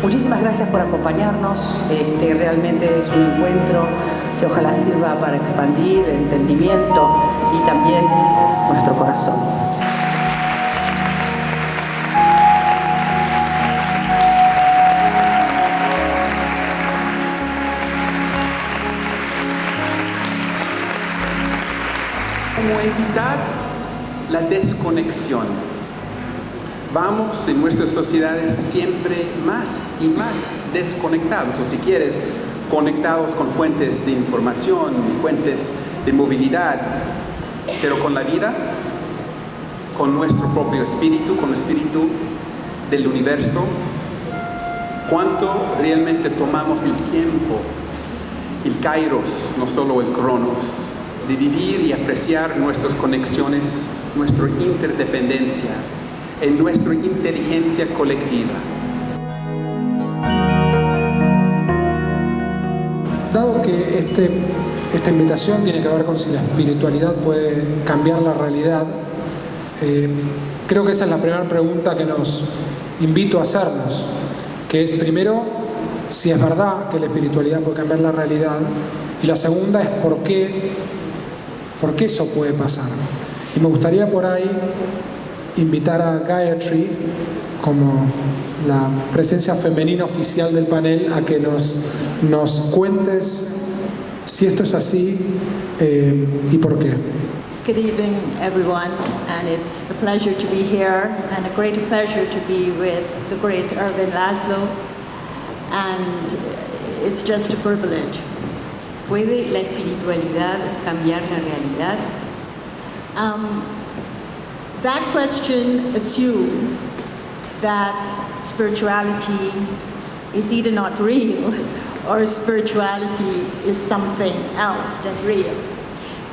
Muchísimas gracias por acompañarnos. Realmente es un encuentro que ojalá sirva para expandir el entendimiento y también nuestro corazón. ¿Cómo evitar la desconexión? Vamos en nuestras sociedades siempre más y más desconectados, o si quieres, conectados con fuentes de información, fuentes de movilidad, pero con la vida, con nuestro propio espíritu, con el espíritu del universo. ¿Cuánto realmente tomamos el tiempo, el kairos, no solo el cronos, de vivir y apreciar nuestras conexiones, nuestra interdependencia, en nuestra inteligencia colectiva? Dado que esta invitación tiene que ver con si la espiritualidad puede cambiar la realidad, creo que esa es la primera pregunta que nos invito a hacernos, que es primero si es verdad que la espiritualidad puede cambiar la realidad, y la segunda es por qué eso puede pasar. Y me gustaría por ahí invitar a Gayatri, como la presencia femenina oficial del panel, a que nos cuentes si esto es así y por qué. Good evening, everyone, and it's a pleasure to be here, and a great pleasure to be with the great Ervin Laszlo, and it's just a privilege. ¿Puede la espiritualidad cambiar la realidad? That question assumes that spirituality is either not real or spirituality is something else than real.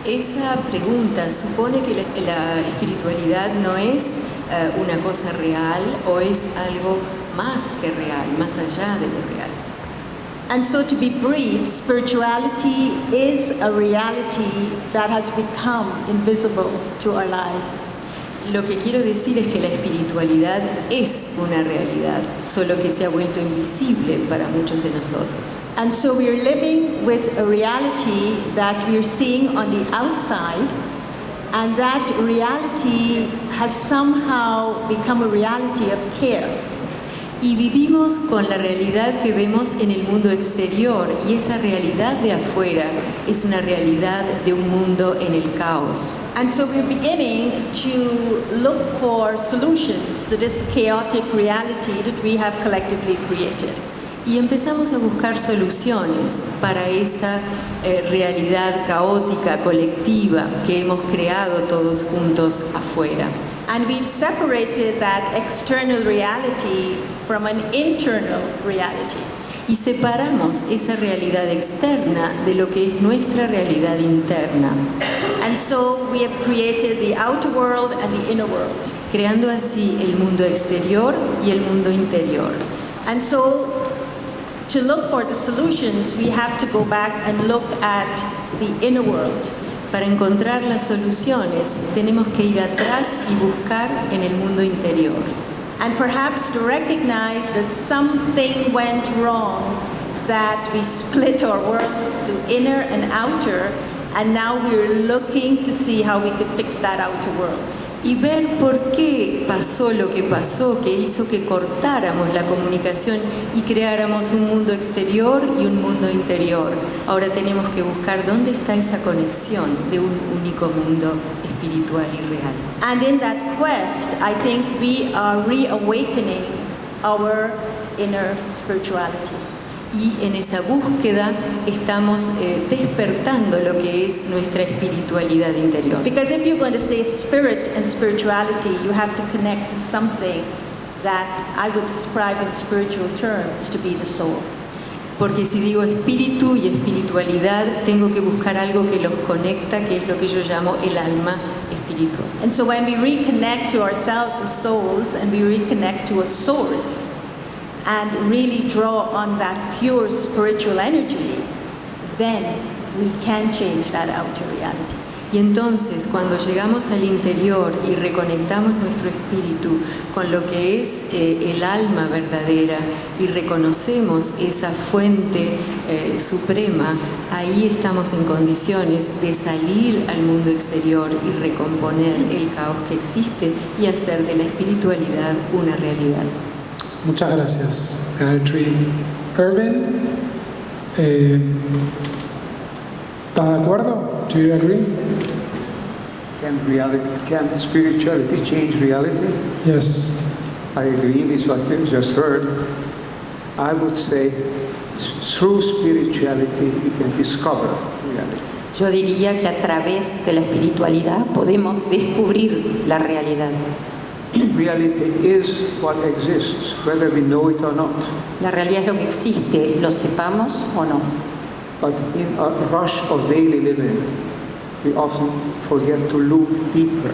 Esa pregunta supone que la espiritualidad no es una cosa real o es algo más que real, más allá de lo real. And so, to be brief, spirituality is a reality that has become invisible to our lives. Lo que quiero decir es que la espiritualidad es una realidad, solo que se ha vuelto invisible para muchos de nosotros. And so we are living with a reality that we are seeing on the outside, and that reality has somehow become a reality of chaos. Y vivimos con la realidad que vemos en el mundo exterior, y esa realidad de afuera es una realidad de un mundo en el caos. And so we're beginning to look for solutions to this chaotic reality that we have collectively created. Y empezamos a buscar soluciones para esa realidad caótica, colectiva, que hemos creado todos juntos afuera. And we've separated that external reality from an internal reality. Y separamos esa realidad externa de lo que es nuestra realidad interna. And so we have created the outer world and the inner world. Creando así el mundo exterior y el mundo interior. And so to look for the solutions, we have to go back and look at the inner world. Para encontrar las soluciones, tenemos que ir atrás y buscar en el mundo interior. And perhaps to recognize that something went wrong, that we split our worlds to inner and outer, and now we're looking to see how we could fix that outer world. Y ver por qué pasó lo que pasó, que hizo que cortáramos la comunicación y creáramos un mundo exterior y un mundo interior. Ahora tenemos que buscar dónde está esa conexión de un único mundo espiritual y real. And in that quest, I think we are reawakening our inner spirituality. Y en esa búsqueda estamos despertando lo que es nuestra espiritualidad interior. Because if you're going to say spirit and spirituality, you have to connect to something that I would describe in spiritual terms to be the soul. Porque si digo espíritu y espiritualidad, tengo que buscar algo que los conecta, que es lo que yo llamo el alma espiritual. And so when we reconnect to ourselves as souls and we reconnect to a source, and really draw on that pure spiritual energy, then we can change that outer reality. Y entonces, cuando llegamos al interior y reconectamos nuestro espíritu con lo que es el alma verdadera y reconocemos esa fuente suprema, ahí estamos en condiciones de salir al mundo exterior y recomponer el caos que existe y hacer de la espiritualidad una realidad. Muchas gracias, Gayatri. Irvin, ¿estás de acuerdo? Do you agree? Can spirituality change reality? Yes. I agree with what we just heard. I would say through spirituality we can discover reality. Yo diría que a través de la espiritualidad podemos descubrir la realidad. Reality is what exists, whether we know it or not. La realidad es lo que existe, lo sepamos o no. But in a rush of daily living, we often forget to look deeper.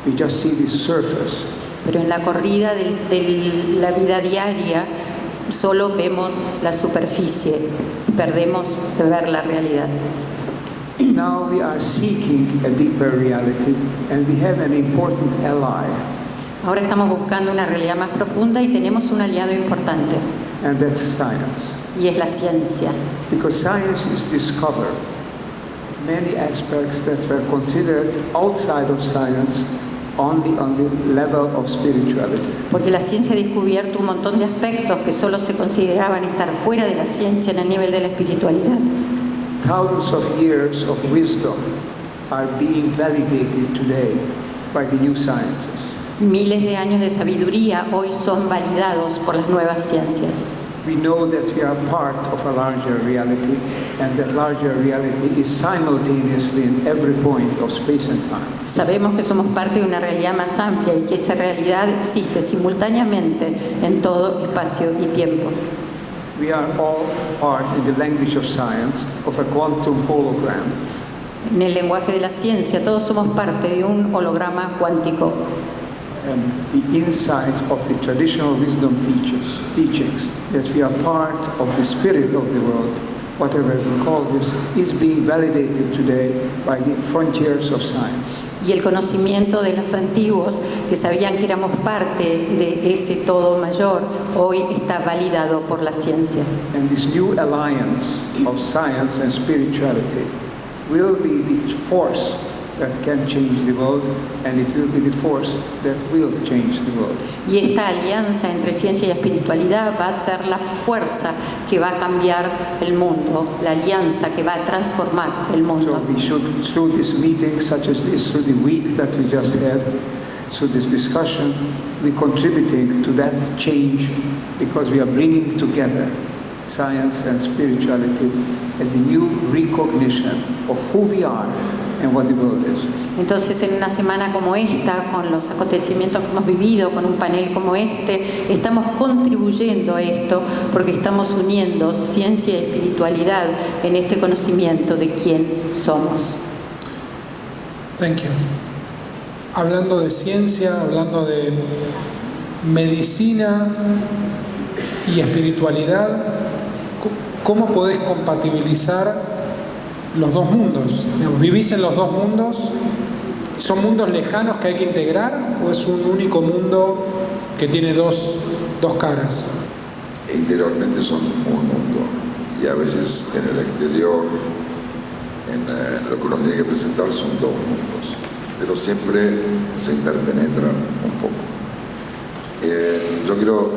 We just see the surface. Pero en la corrida de la vida diaria solo vemos la superficie y perdemos de ver la realidad. Now we are seeking a deeper reality, and we have an important ally, Ahora estamos buscando una realidad más profunda y tenemos un aliado importante, and that's science. y es la ciencia. Because science is discovered many aspects that were considered outside of science only on the level of spirituality. Porque la ciencia ha descubierto un montón de aspectos que solo se consideraban estar fuera de la ciencia en el nivel de la espiritualidad. Thousands of years of wisdom are being validated today by the new sciences. Miles de años de sabiduría hoy son validados por las nuevas ciencias. We know that we are part of a larger reality, and that larger reality is simultaneously in every point of space and time. Sabemos que somos parte de una realidad más amplia y que esa realidad existe simultáneamente en todo espacio y tiempo. We are all part, in the language of science, of a quantum hologram. En el lenguaje de la ciencia, todos somos parte de un holograma cuántico. And the insight of the traditional wisdom teachings, that we are part of the spirit of the world, whatever we call this, is being validated today by the frontiers of science. Y el conocimiento de los antiguos, que sabían que éramos parte de ese todo mayor, hoy está validado por la ciencia. And this new alliance of science and spirituality will be the force that can change the world, and it will be the force that will change the world. Y esta alianza entre ciencia y espiritualidad va a ser la fuerza que va a cambiar el mundo, la alianza que va a transformar el So mundo. we should, through this meeting such as this, through the week that we just had, through this discussion, we're contributing to that change, because we are bringing together science and spirituality as a new recognition of who we are and what the world is. Entonces, en una semana como esta, con los acontecimientos que hemos vivido, con un panel como este, estamos contribuyendo a esto porque estamos uniendo ciencia y espiritualidad en este conocimiento de quién somos. Thank you. Hablando de ciencia, hablando de medicina y espiritualidad, ¿cómo podés compatibilizar los dos mundos? Digamos, ¿vivís en los dos mundos? ¿Son mundos lejanos que hay que integrar o es un único mundo que tiene dos caras? Interiormente son un mundo, y a veces en el exterior, en lo que uno tiene que presentar, son dos mundos, pero siempre se interpenetran un poco. Yo quiero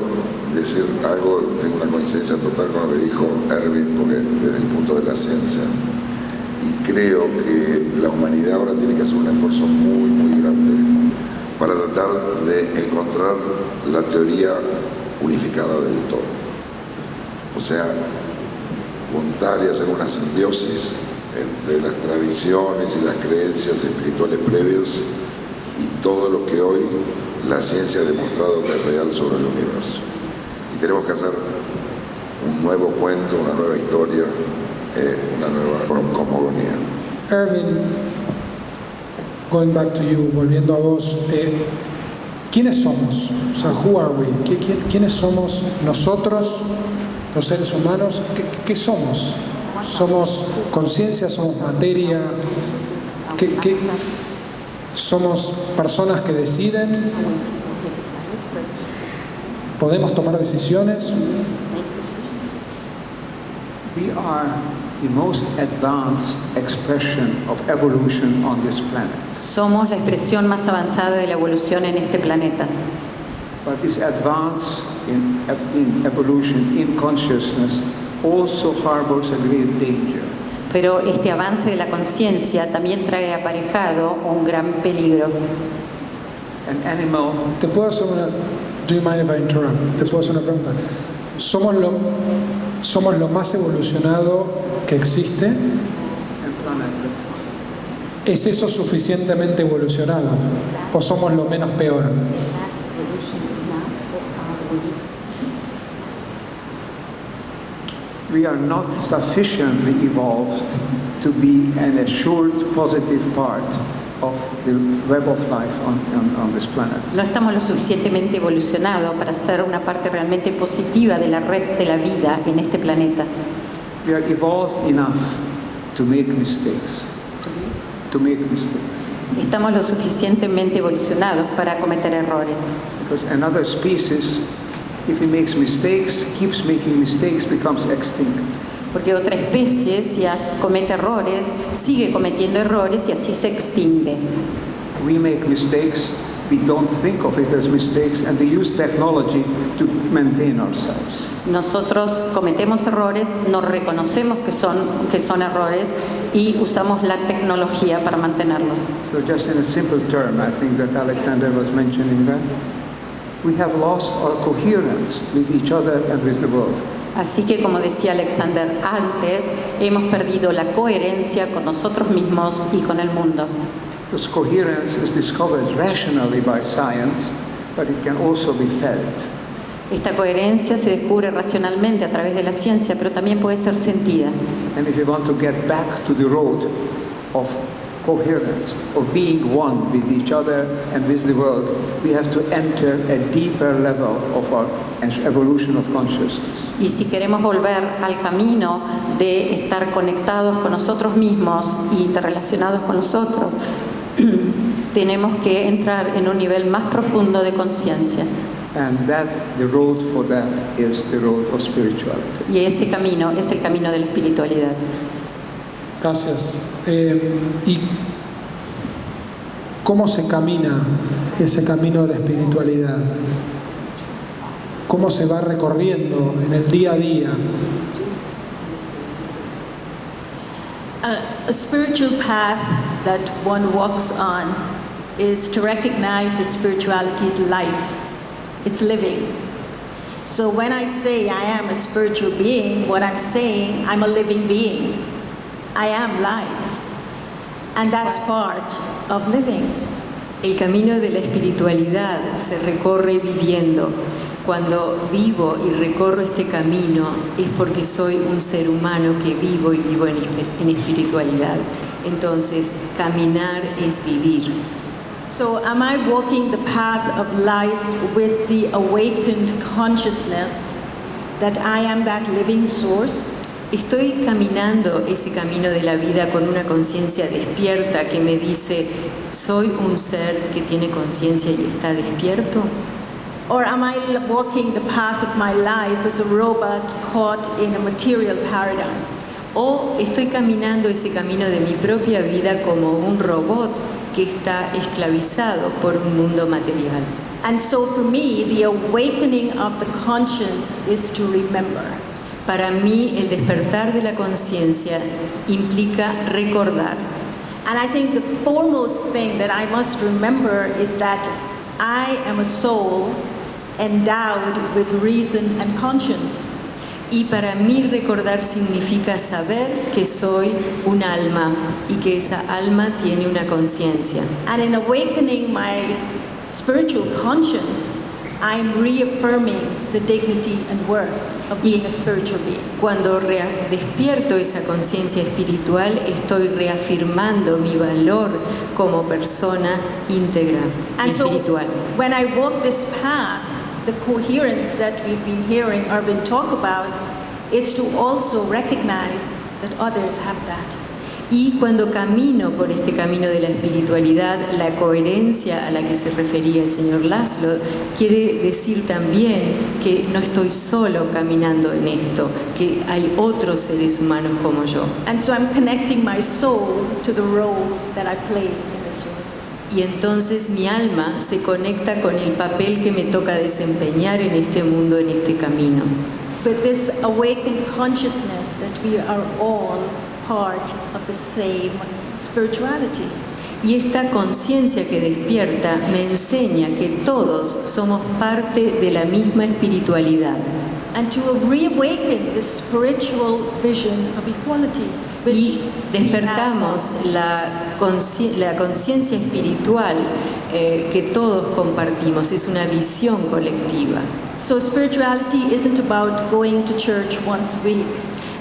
decir algo, tengo una coincidencia total con lo que dijo Erwin, porque desde el punto de la ciencia, y creo que la humanidad ahora tiene que hacer un esfuerzo muy, muy grande para tratar de encontrar la teoría unificada del todo. O sea, juntar y hacer una simbiosis entre las tradiciones y las creencias espirituales previas y todo lo que hoy la ciencia ha demostrado que es real sobre el universo. Y tenemos que hacer un nuevo cuento, una nueva historia, una nueva cosmogonía. Erwin, going back to you, volviendo a vos, ¿quiénes somos? O sea, who are we? ¿Quiénes somos nosotros, los seres humanos? ¿Qué somos? ¿Somos conciencia? ¿Somos materia? que somos personas que deciden, podemos tomar decisiones. We are the most advanced expression of evolution on this planet. Somos la expresión más avanzada de la evolución en este planeta. But this advance in evolution, in consciousness, also harbors a great danger. Pero este avance de la conciencia también trae aparejado un gran peligro. An animal, Te puedo hacer una... Do you mind if I interrupt? Te puedo hacer una pregunta. Somos lo más evolucionado que existe. and planet, ¿Es eso suficientemente evolucionado? ¿O somos lo menos peor? we are not sufficiently evolved to be an assured positive part of the web of life on this planet. No estamos lo suficientemente evolucionados para ser una parte realmente positiva de la red de la vida en este planeta. We are evolved enough to make mistakes. Estamos lo suficientemente evolucionados para cometer errores. Because another species, if it makes mistakes, keeps making mistakes, becomes extinct. Porque otra especie, si comete errores, sigue cometiendo errores y así se extingue. We make mistakes, we don't think of it as mistakes, and we use technology to maintain ourselves. Nosotros cometemos errores, no reconocemos que son errores y usamos la tecnología para mantenerlos. So just in a simple term, I think that Alexander was mentioning that, we have lost our coherence with each other and with the world. Así que, como decía Alexander antes, hemos perdido la coherencia con nosotros mismos y con el mundo. This coherence is discovered rationally by science, but it can also be felt. Esta coherencia se descubre racionalmente a través de la ciencia, pero también puede ser sentida. And if we want to get back to the road of coherence, of being one with each other and with the world, we have to enter a deeper level of our evolution of consciousness. Y si queremos volver al camino de estar conectados con nosotros mismos y relacionados con nosotros, tenemos que entrar en un nivel más profundo de conciencia. And the road for that is the road of spirituality. Y ese camino es el camino de la espiritualidad. Gracias. ¿Y cómo se camina ese camino de la espiritualidad? ¿Cómo se va recorriendo en el día a día? A spiritual path that one walks on is to recognize that spirituality is life. It's living. So when I say I am a spiritual being, what I'm saying, I'm a living being. I am life. And that's part of living. El camino de la espiritualidad se recorre viviendo. Cuando vivo y recorro este camino es porque soy un ser humano que vivo y vivo en espiritualidad. Entonces, caminar es vivir. So am I walking the path of life with the awakened consciousness that I am that living source? ¿Estoy caminando ese camino de la vida con una conciencia despierta que me dice, soy un ser que tiene conciencia y está despierto? Or am I walking the path of my life as a robot caught in a material paradigm? ¿O estoy caminando ese camino de mi propia vida como un robot que está esclavizado por un mundo material? And so for me, the awakening of the conscience is to remember. Para mí, el despertar de la conciencia implica recordar. And I think the foremost thing that I must remember is that I am a soul endowed with reason and conscience. Y para mí recordar significa saber que soy un alma y que esa alma tiene una conciencia. And in awakening my spiritual conscience, I'm reaffirming the dignity and worth of being a spiritual being. Cuando despierto esa conciencia espiritual, estoy reafirmando mi valor como persona íntegra y And so espiritual. when I walk this path, the coherence that we've been hearing Arvind talk about is to also recognize that others have that. Y cuando camino por este camino de la espiritualidad, la coherencia a la que se refería el señor Laszlo quiere decir también que no estoy solo caminando en esto, que hay otros seres humanos como yo. And so I'm connecting my soul to the role that I play in this world. Y entonces mi alma se conecta con el papel que me toca desempeñar en este mundo, en este camino. With this awakened consciousness that we are all part of the same spirituality. Y esta conciencia que despierta me enseña que todos somos parte de la misma espiritualidad. And to reawaken this spiritual vision of equality. Y despertamos la conciencia espiritual que todos compartimos, es una visión colectiva. So spirituality isn't about going to church once a week.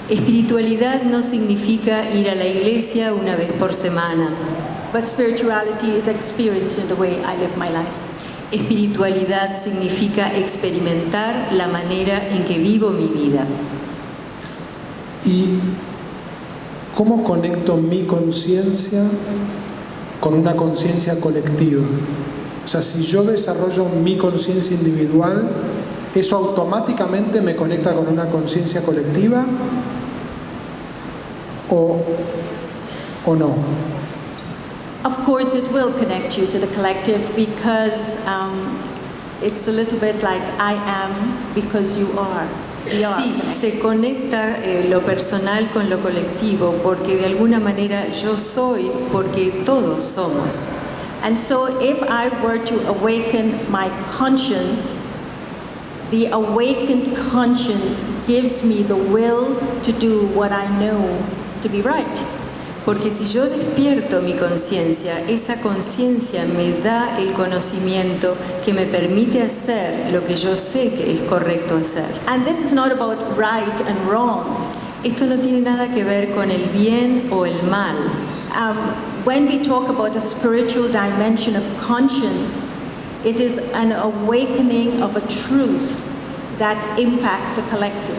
Espiritualidad no significa ir a la iglesia una vez por semana. But spirituality is experienced in the way I live my life. Espiritualidad significa experimentar la manera en que vivo mi vida. ¿Y cómo conecto mi conciencia con una conciencia colectiva? O sea, si yo desarrollo mi conciencia individual, ¿eso automáticamente me conecta con una conciencia colectiva? ¿O no? Of course, it will connect you to the collective because it's a little bit like I am because you are. We are Sí, connected. se conecta lo personal con lo colectivo, porque de alguna manera yo soy porque todos somos. And so if I were to awaken my conscience, the awakened conscience gives me the will to do what I know to be right. Porque si yo despierto mi conciencia, esa conciencia me da el conocimiento que me permite hacer lo que yo sé que es correcto hacer. And this is not about right and wrong. Esto no tiene nada que ver con el bien o el mal. When we talk about a spiritual dimension of conscience, it is an awakening of a truth that impacts a collective.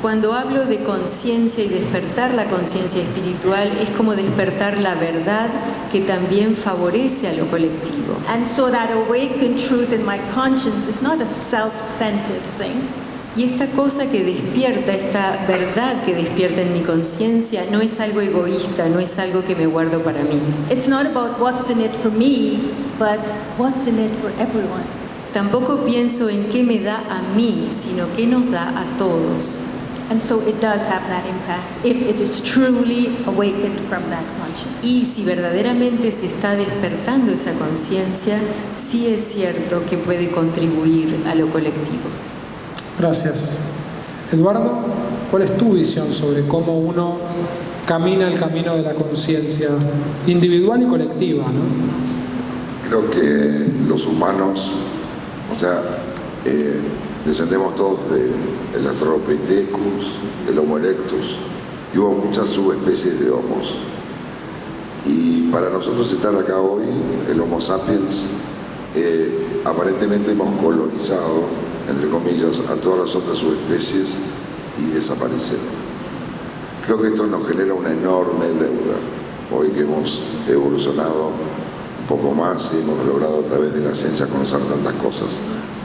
Cuando hablo de conciencia y despertar la conciencia espiritual, es como despertar la verdad que también favorece a lo colectivo. And so that awakened truth in my conscience is not a self-centered thing. Y esta cosa que despierta, esta verdad que despierta en mi conciencia, no es algo egoísta, no es algo que me guardo para mí. It's not about what's in it for me, but what's in it for everyone. Tampoco pienso en qué me da a mí, sino qué nos da a todos. And so it does have that impact if it is truly awakened from that conscience. Y si verdaderamente se está despertando esa conciencia, sí es cierto que puede contribuir a lo colectivo. Gracias. Eduardo, ¿cuál es tu visión sobre cómo uno camina el camino de la conciencia individual y colectiva, ¿no? Creo que los humanos, descendemos todos del Australopithecus, del Homo erectus, y hubo muchas subespecies de homos. Y para nosotros estar acá hoy, el Homo sapiens, aparentemente hemos colonizado, entre comillas, a todas las otras subespecies y desaparecieron. Creo que esto nos genera una enorme deuda, hoy que hemos evolucionado un poco más y hemos logrado a través de la ciencia conocer tantas cosas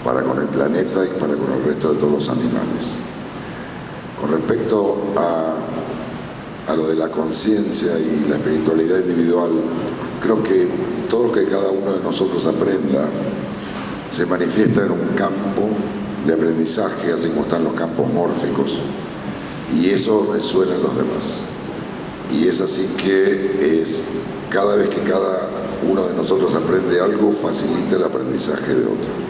para con el planeta y para con el resto de todos los animales. Con respecto a lo de la conciencia y la espiritualidad individual, creo que todo lo que cada uno de nosotros aprenda se manifiesta en un campo de aprendizaje, así como están los campos mórficos, y eso resuena en los demás. Y es así que cada vez que cada uno de nosotros aprende algo, facilita el aprendizaje de otro.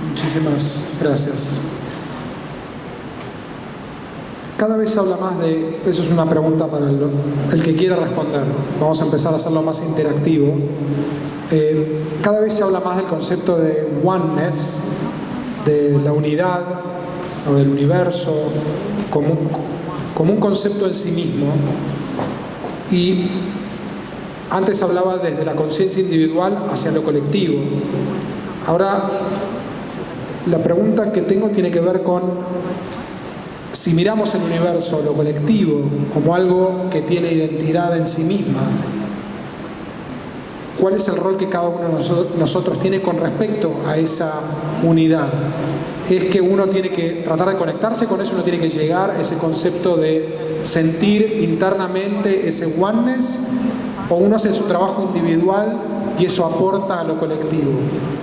Muchísimas gracias. Cada vez se habla más de, eso es una pregunta para el que quiera responder, vamos a empezar a hacerlo más interactivo. Cada vez se habla más del concepto de oneness, de la unidad o del universo como un concepto en sí mismo. Y antes hablaba desde la conciencia individual hacia lo colectivo. Ahora, la pregunta que tengo tiene que ver con si miramos el universo, lo colectivo, como algo que tiene identidad en sí misma, ¿cuál es el rol que cada uno de nosotros tiene con respecto a esa unidad? ¿Es que uno tiene que tratar de conectarse con eso, uno tiene que llegar a ese concepto de sentir internamente ese oneness, o uno hace su trabajo individual y eso aporta a lo colectivo?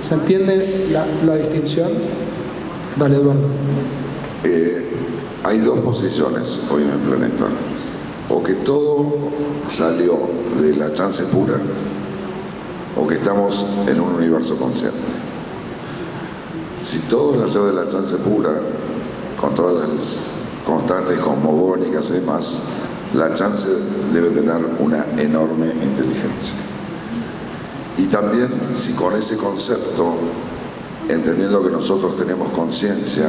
¿Se entiende la distinción? Dale, Eduardo. Hay dos posiciones hoy en el planeta: o que todo salió de la chance pura, o que estamos en un universo consciente. Si todo nació de la chance pura, con todas las constantes cosmogónicas y demás, la chance debe tener una enorme inteligencia. Y también, si con ese concepto, entendiendo que nosotros tenemos conciencia,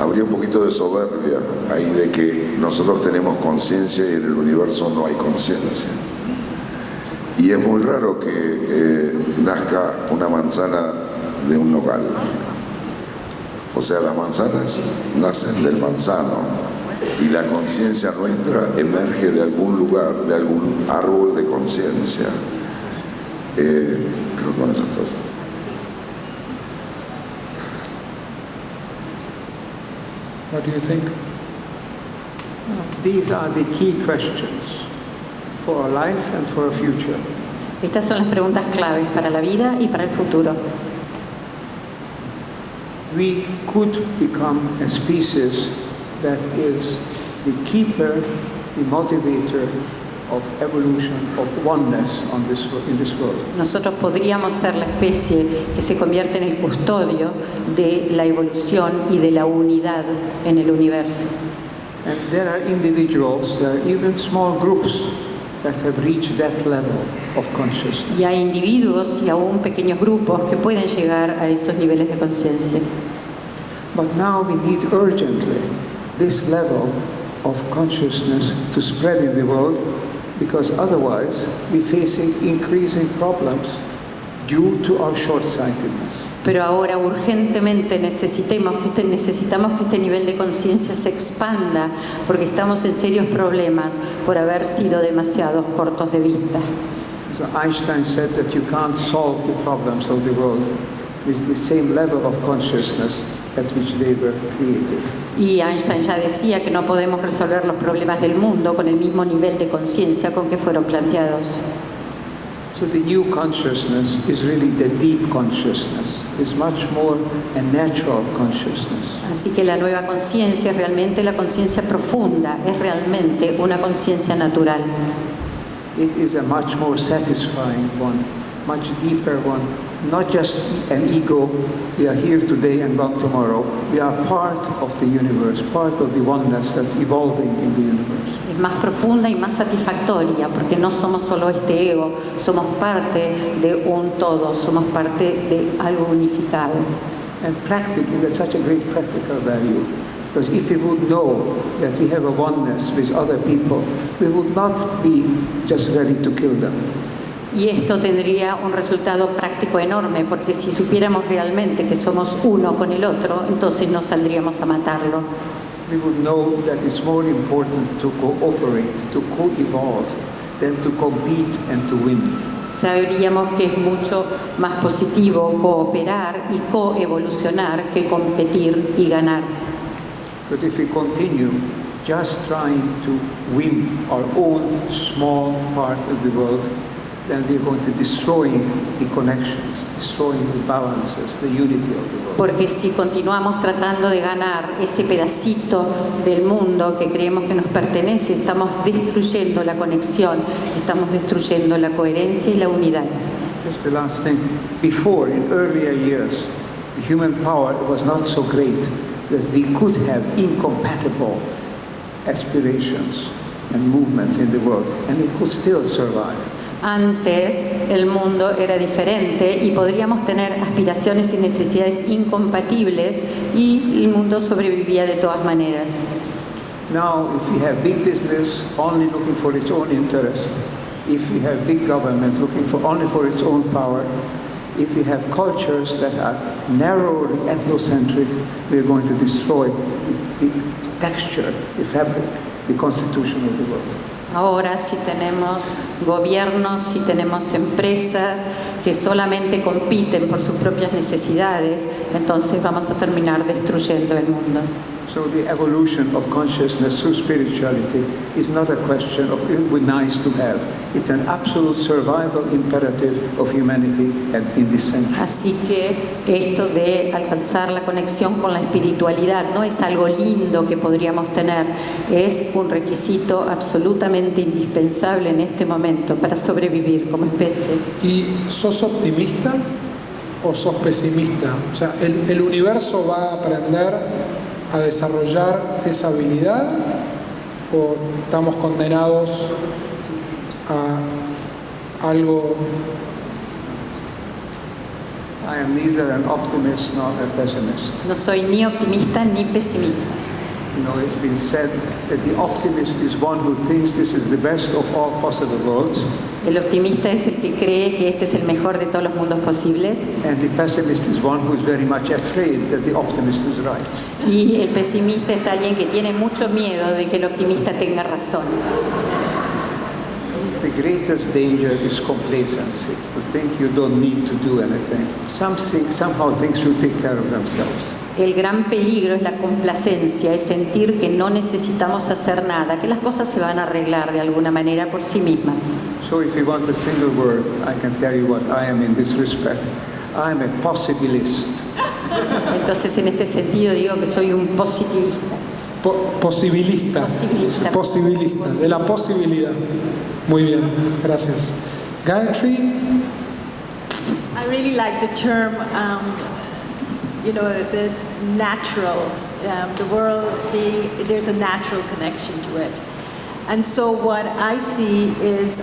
habría un poquito de soberbia ahí de que nosotros tenemos conciencia y en el universo no hay conciencia. Y es muy raro que nazca una manzana de un nogal. O sea, las manzanas nacen del manzano y la conciencia nuestra emerge de algún lugar, de algún árbol de conciencia. Creo que con eso es todo. What do you think? These are the key questions for our life and for our future. Estas son las preguntas claves para la vida y para el futuro. We could become a species that is the keeper, the motivator of evolution, of oneness in this world. Nosotros podríamos ser la especie que se convierte en el custodio de la evolución y de la unidad en el universo. And there are individuals, there are even small groups that have reached that level of consciousness. Y hay individuos y aún pequeños grupos que pueden llegar a esos niveles de conciencia. But now we need urgently this level of consciousness to spread in the world, because otherwise we're facing increasing problems due to our short-sightedness. Pero ahora urgentemente necesitamos que este nivel de conciencia se expanda, porque estamos en serios problemas por haber sido demasiados cortos de vista. So Einstein said that you can't solve the problems of the world with the same level of consciousness at which they were created. Y Einstein ya decía que no podemos resolver los problemas del mundo con el mismo nivel de conciencia con que fueron planteados. So the new consciousness is really the deep consciousness. It's much more a natural consciousness. Así que la nueva conciencia es realmente la conciencia profunda, es realmente una conciencia natural. It is a much more satisfying one, much deeper one. Not just an ego, we are here today and gone tomorrow. We are part of the universe, part of the oneness that's evolving in the universe. Es más profunda y más satisfactoria, porque no somos solo este ego, somos parte de un todo, somos parte de algo unificado. And practically, that's such a great practical value. Because if we would know that we have a oneness with other people, we would not be just ready to kill them. Y esto tendría un resultado práctico enorme, porque si supiéramos realmente que somos uno con el otro, entonces no saldríamos a matarlo. We would know that it's more important to cooperate, to co-evolve, than to compete and to win. Sabríamos que es mucho más positivo cooperar y coevolucionar que competir y ganar. Because if we continue just trying to win our own small part of the world, then we're going to destroy the connections, destroying the balances, the unity of the world. Porque si continuamos tratando de ganar ese pedacito del mundo que creemos que nos pertenece, estamos destruyendo la conexión, estamos destruyendo la coherencia y la unidad. Just the last thing. Before, in earlier years, the human power was not so great that we could have incompatible aspirations and movements in the world, and it could still survive. Antes el mundo era diferente y podríamos tener aspiraciones y necesidades incompatibles y el mundo sobrevivía de todas maneras. Now, if we have big business only looking for its own interest, if we have big government looking for only for its own power, if we have cultures that are narrowly ethnocentric, we are going to destroy the texture, the fabric, the constitution of the world. Ahora, si tenemos gobiernos, si tenemos empresas que solamente compiten por sus propias necesidades, entonces vamos a terminar destruyendo el mundo. So the evolution of consciousness through spirituality is not a question of it would be nice to have. It's an absolute survival imperative of humanity and in this century. Así que esto de alcanzar la conexión con la espiritualidad no es algo lindo que podríamos tener, es un requisito absolutamente indispensable en este momento para sobrevivir como especie. ¿Y sos optimista o sos pesimista? O sea, ¿el universo va a aprender a desarrollar esa habilidad o estamos condenados a algo? I am neither an optimist nor a pessimist. No soy ni optimista ni pesimista. You know, it's been said that the optimist is one who thinks this is the best of all possible worlds. El optimista es el que cree que este es el mejor de todos los mundos posibles. And the pessimist is one who is very much afraid that the optimist is right. Y el pesimista es alguien que tiene mucho miedo de que el optimista tenga razón. The greatest danger is complacency, to think you don't need to do anything. Somehow things will take care of themselves. El gran peligro es la complacencia, es sentir que no necesitamos hacer nada, que las cosas se van a arreglar de alguna manera por sí mismas. So if you want a single word, I can tell you what I am in this respect. I am a possibilist. Entonces, en este sentido digo que soy un positivista. Posibilista. Posibilista. Posibilista, de la posibilidad. Muy bien, gracias. Gayatri. I really like the term, this natural, the world being, there's a natural connection to it. And so what I see is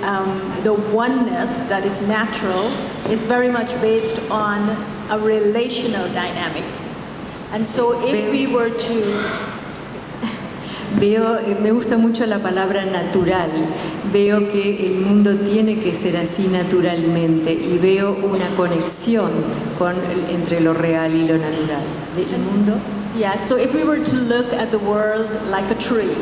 the oneness that is natural is very much based on a relational dynamic. And so if we were to... Me gusta mucho la palabra natural. Veo que el mundo tiene que ser así naturalmente y veo una conexión entre lo real y lo natural. ¿El mundo? Yeah, so if we were to look at the world like a tree,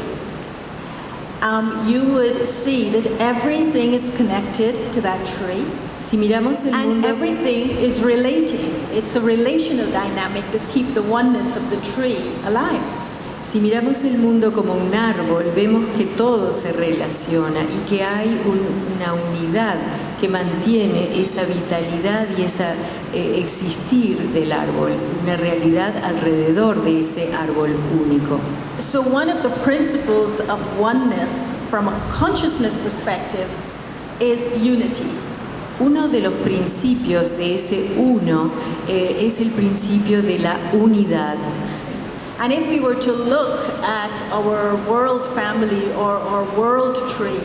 you would see that everything is connected to that tree. Si miramos el and mundo, everything is relating. It's a relational dynamic that keeps the oneness of the tree alive. Si miramos el mundo como un árbol, vemos que todo se relaciona y que hay una unidad que mantiene esa vitalidad y ese existir del árbol, una realidad alrededor de ese árbol único. So one of the principles of oneness from a consciousness perspective is unity. Uno de los principios de ese uno es el principio de la unidad. And if we were to look at our world family or our world tree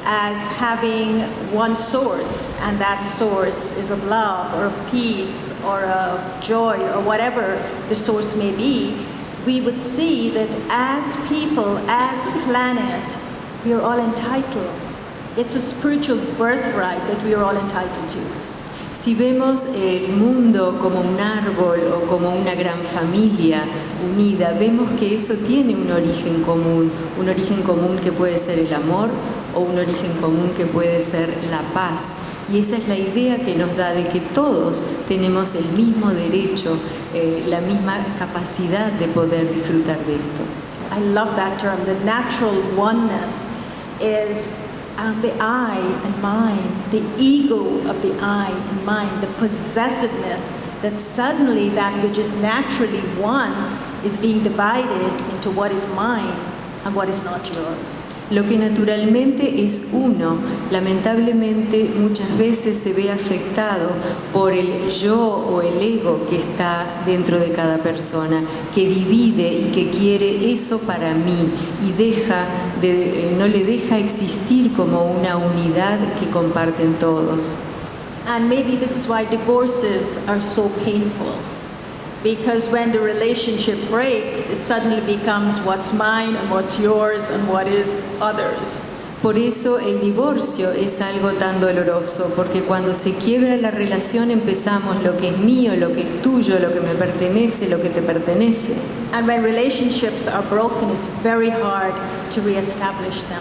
as having one source, and that source is of love or of peace or of joy or whatever the source may be, we would see that as people, as planet, we are all entitled. It's a spiritual birthright that we are all entitled to. Si vemos el mundo como un árbol o como una gran familia unida, vemos que eso tiene un origen común que puede ser el amor o un origen común que puede ser la paz. Y esa es la idea que nos da de que todos tenemos el mismo derecho, la misma capacidad de poder disfrutar de esto. I love that term. The natural oneness is the I and mind, the ego of the I and mind, the possessiveness that suddenly that which is naturally one is being divided into what is mine and what is not yours. Lo que naturalmente es uno, lamentablemente muchas veces se ve afectado por el yo o el ego que está dentro de cada persona, que divide y que quiere eso para mí y no le deja existir como una unidad que comparten todos. And maybe this is why divorces are so painful. Because when the relationship breaks, it suddenly becomes what's mine and what's yours and what is others. Por eso el divorcio es algo tan doloroso, porque cuando se quiebra la relación empezamos lo que es mío, lo que es tuyo, lo que me pertenece, lo que te pertenece. And when relationships are broken, it's very hard to reestablish them.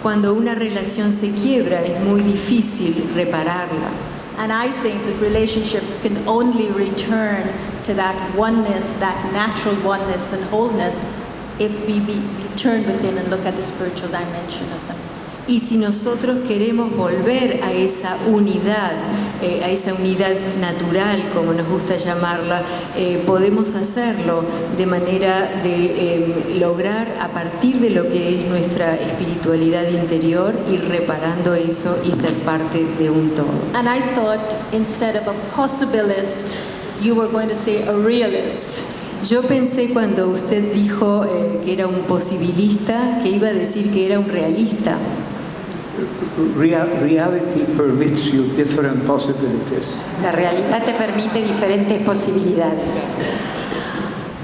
Cuando una relación se quiebra es muy difícil repararla. And I think that relationships can only return to that oneness, that natural oneness and wholeness, if we turn within and look at the spiritual dimension of them. Y si nosotros queremos volver a esa unidad natural, como nos gusta llamarla, podemos hacerlo de manera de lograr a partir de lo que es nuestra espiritualidad interior, ir reparando eso y ser parte de un todo. And I thought instead of a possibilist, you were going to say a realist. Yo pensé cuando usted dijo que era un posibilista, que iba a decir que era un realista. Reality permits you different possibilities. La realidad te permite diferentes posibilidades.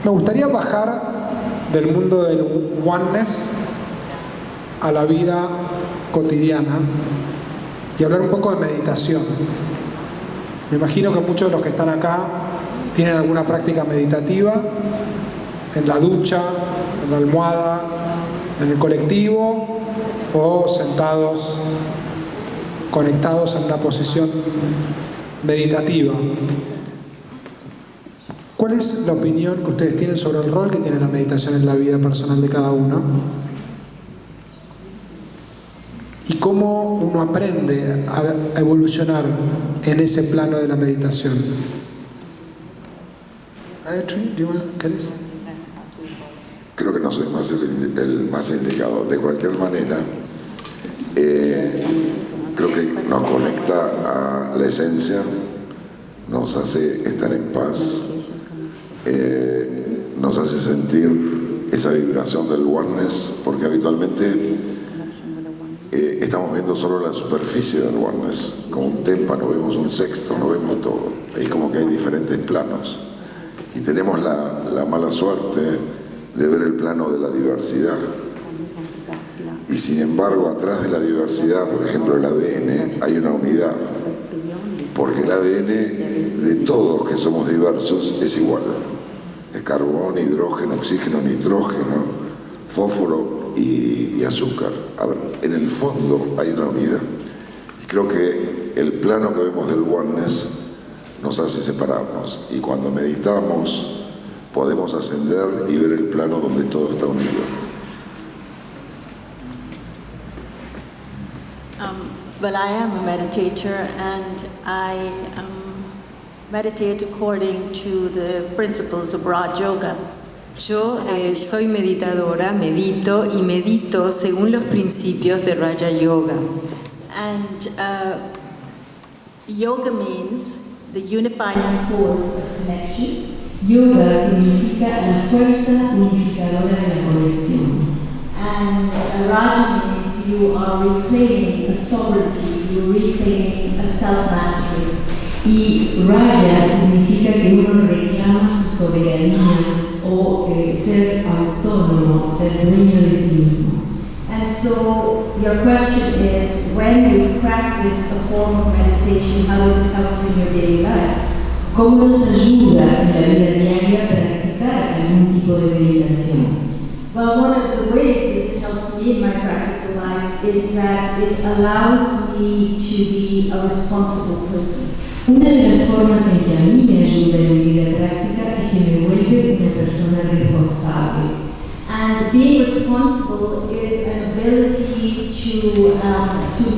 Me gustaría bajar del mundo del oneness a la vida cotidiana y hablar un poco de meditación. Me imagino que muchos de los que están acá tienen alguna práctica meditativa en la ducha, en la almohada, en el colectivo o sentados, conectados en una posición meditativa. ¿Cuál es la opinión que ustedes tienen sobre el rol que tiene la meditación en la vida personal de cada uno? ¿Y cómo uno aprende a evolucionar en ese plano de la meditación? ¿Querés? Creo que no soy el más indicado. De cualquier manera, creo que nos conecta a la esencia, nos hace estar en paz, nos hace sentir esa vibración del oneness, porque habitualmente estamos viendo solo la superficie del oneness, como un témpano, vemos un sexto, no vemos todo. Ahí como que hay diferentes planos. Y tenemos la mala suerte de ver el plano de la diversidad. Y sin embargo, atrás de la diversidad, por ejemplo, el ADN, hay una unidad. Porque el ADN de todos que somos diversos es igual. Es carbón, hidrógeno, oxígeno, nitrógeno, fósforo y azúcar. A ver, en el fondo hay una unidad. Y creo que el plano que vemos del oneness nos hace separarnos. Y cuando meditamos, podemos ascender y ver el plano donde todo está unido. Well, I am a meditator, and I meditate according to the principles of Raja Yoga. Yo soy meditadora, medito y medito según los principios de Raja Yoga. And yoga means the unifying force of connection. Yoga significa la fuerza unificadora de la conexión. And Raja means you are reclaiming a sovereignty, you're reclaiming a self-mastery. Y Raja significa que uno reclama su soberanía o ser autónomo, ser dueño de sí mismo. And so your question is, when you practice a form of meditation, how does it help you in your daily life? ¿Cómo nos ayuda en la vida diaria practicar algún tipo de meditación? Well, one of the ways it helps me in my practical life is that it allows me to be a responsible person. Una de las formas en que a mí me ayuda en mi vida práctica es que me vuelve una persona responsable. And being responsible is an ability to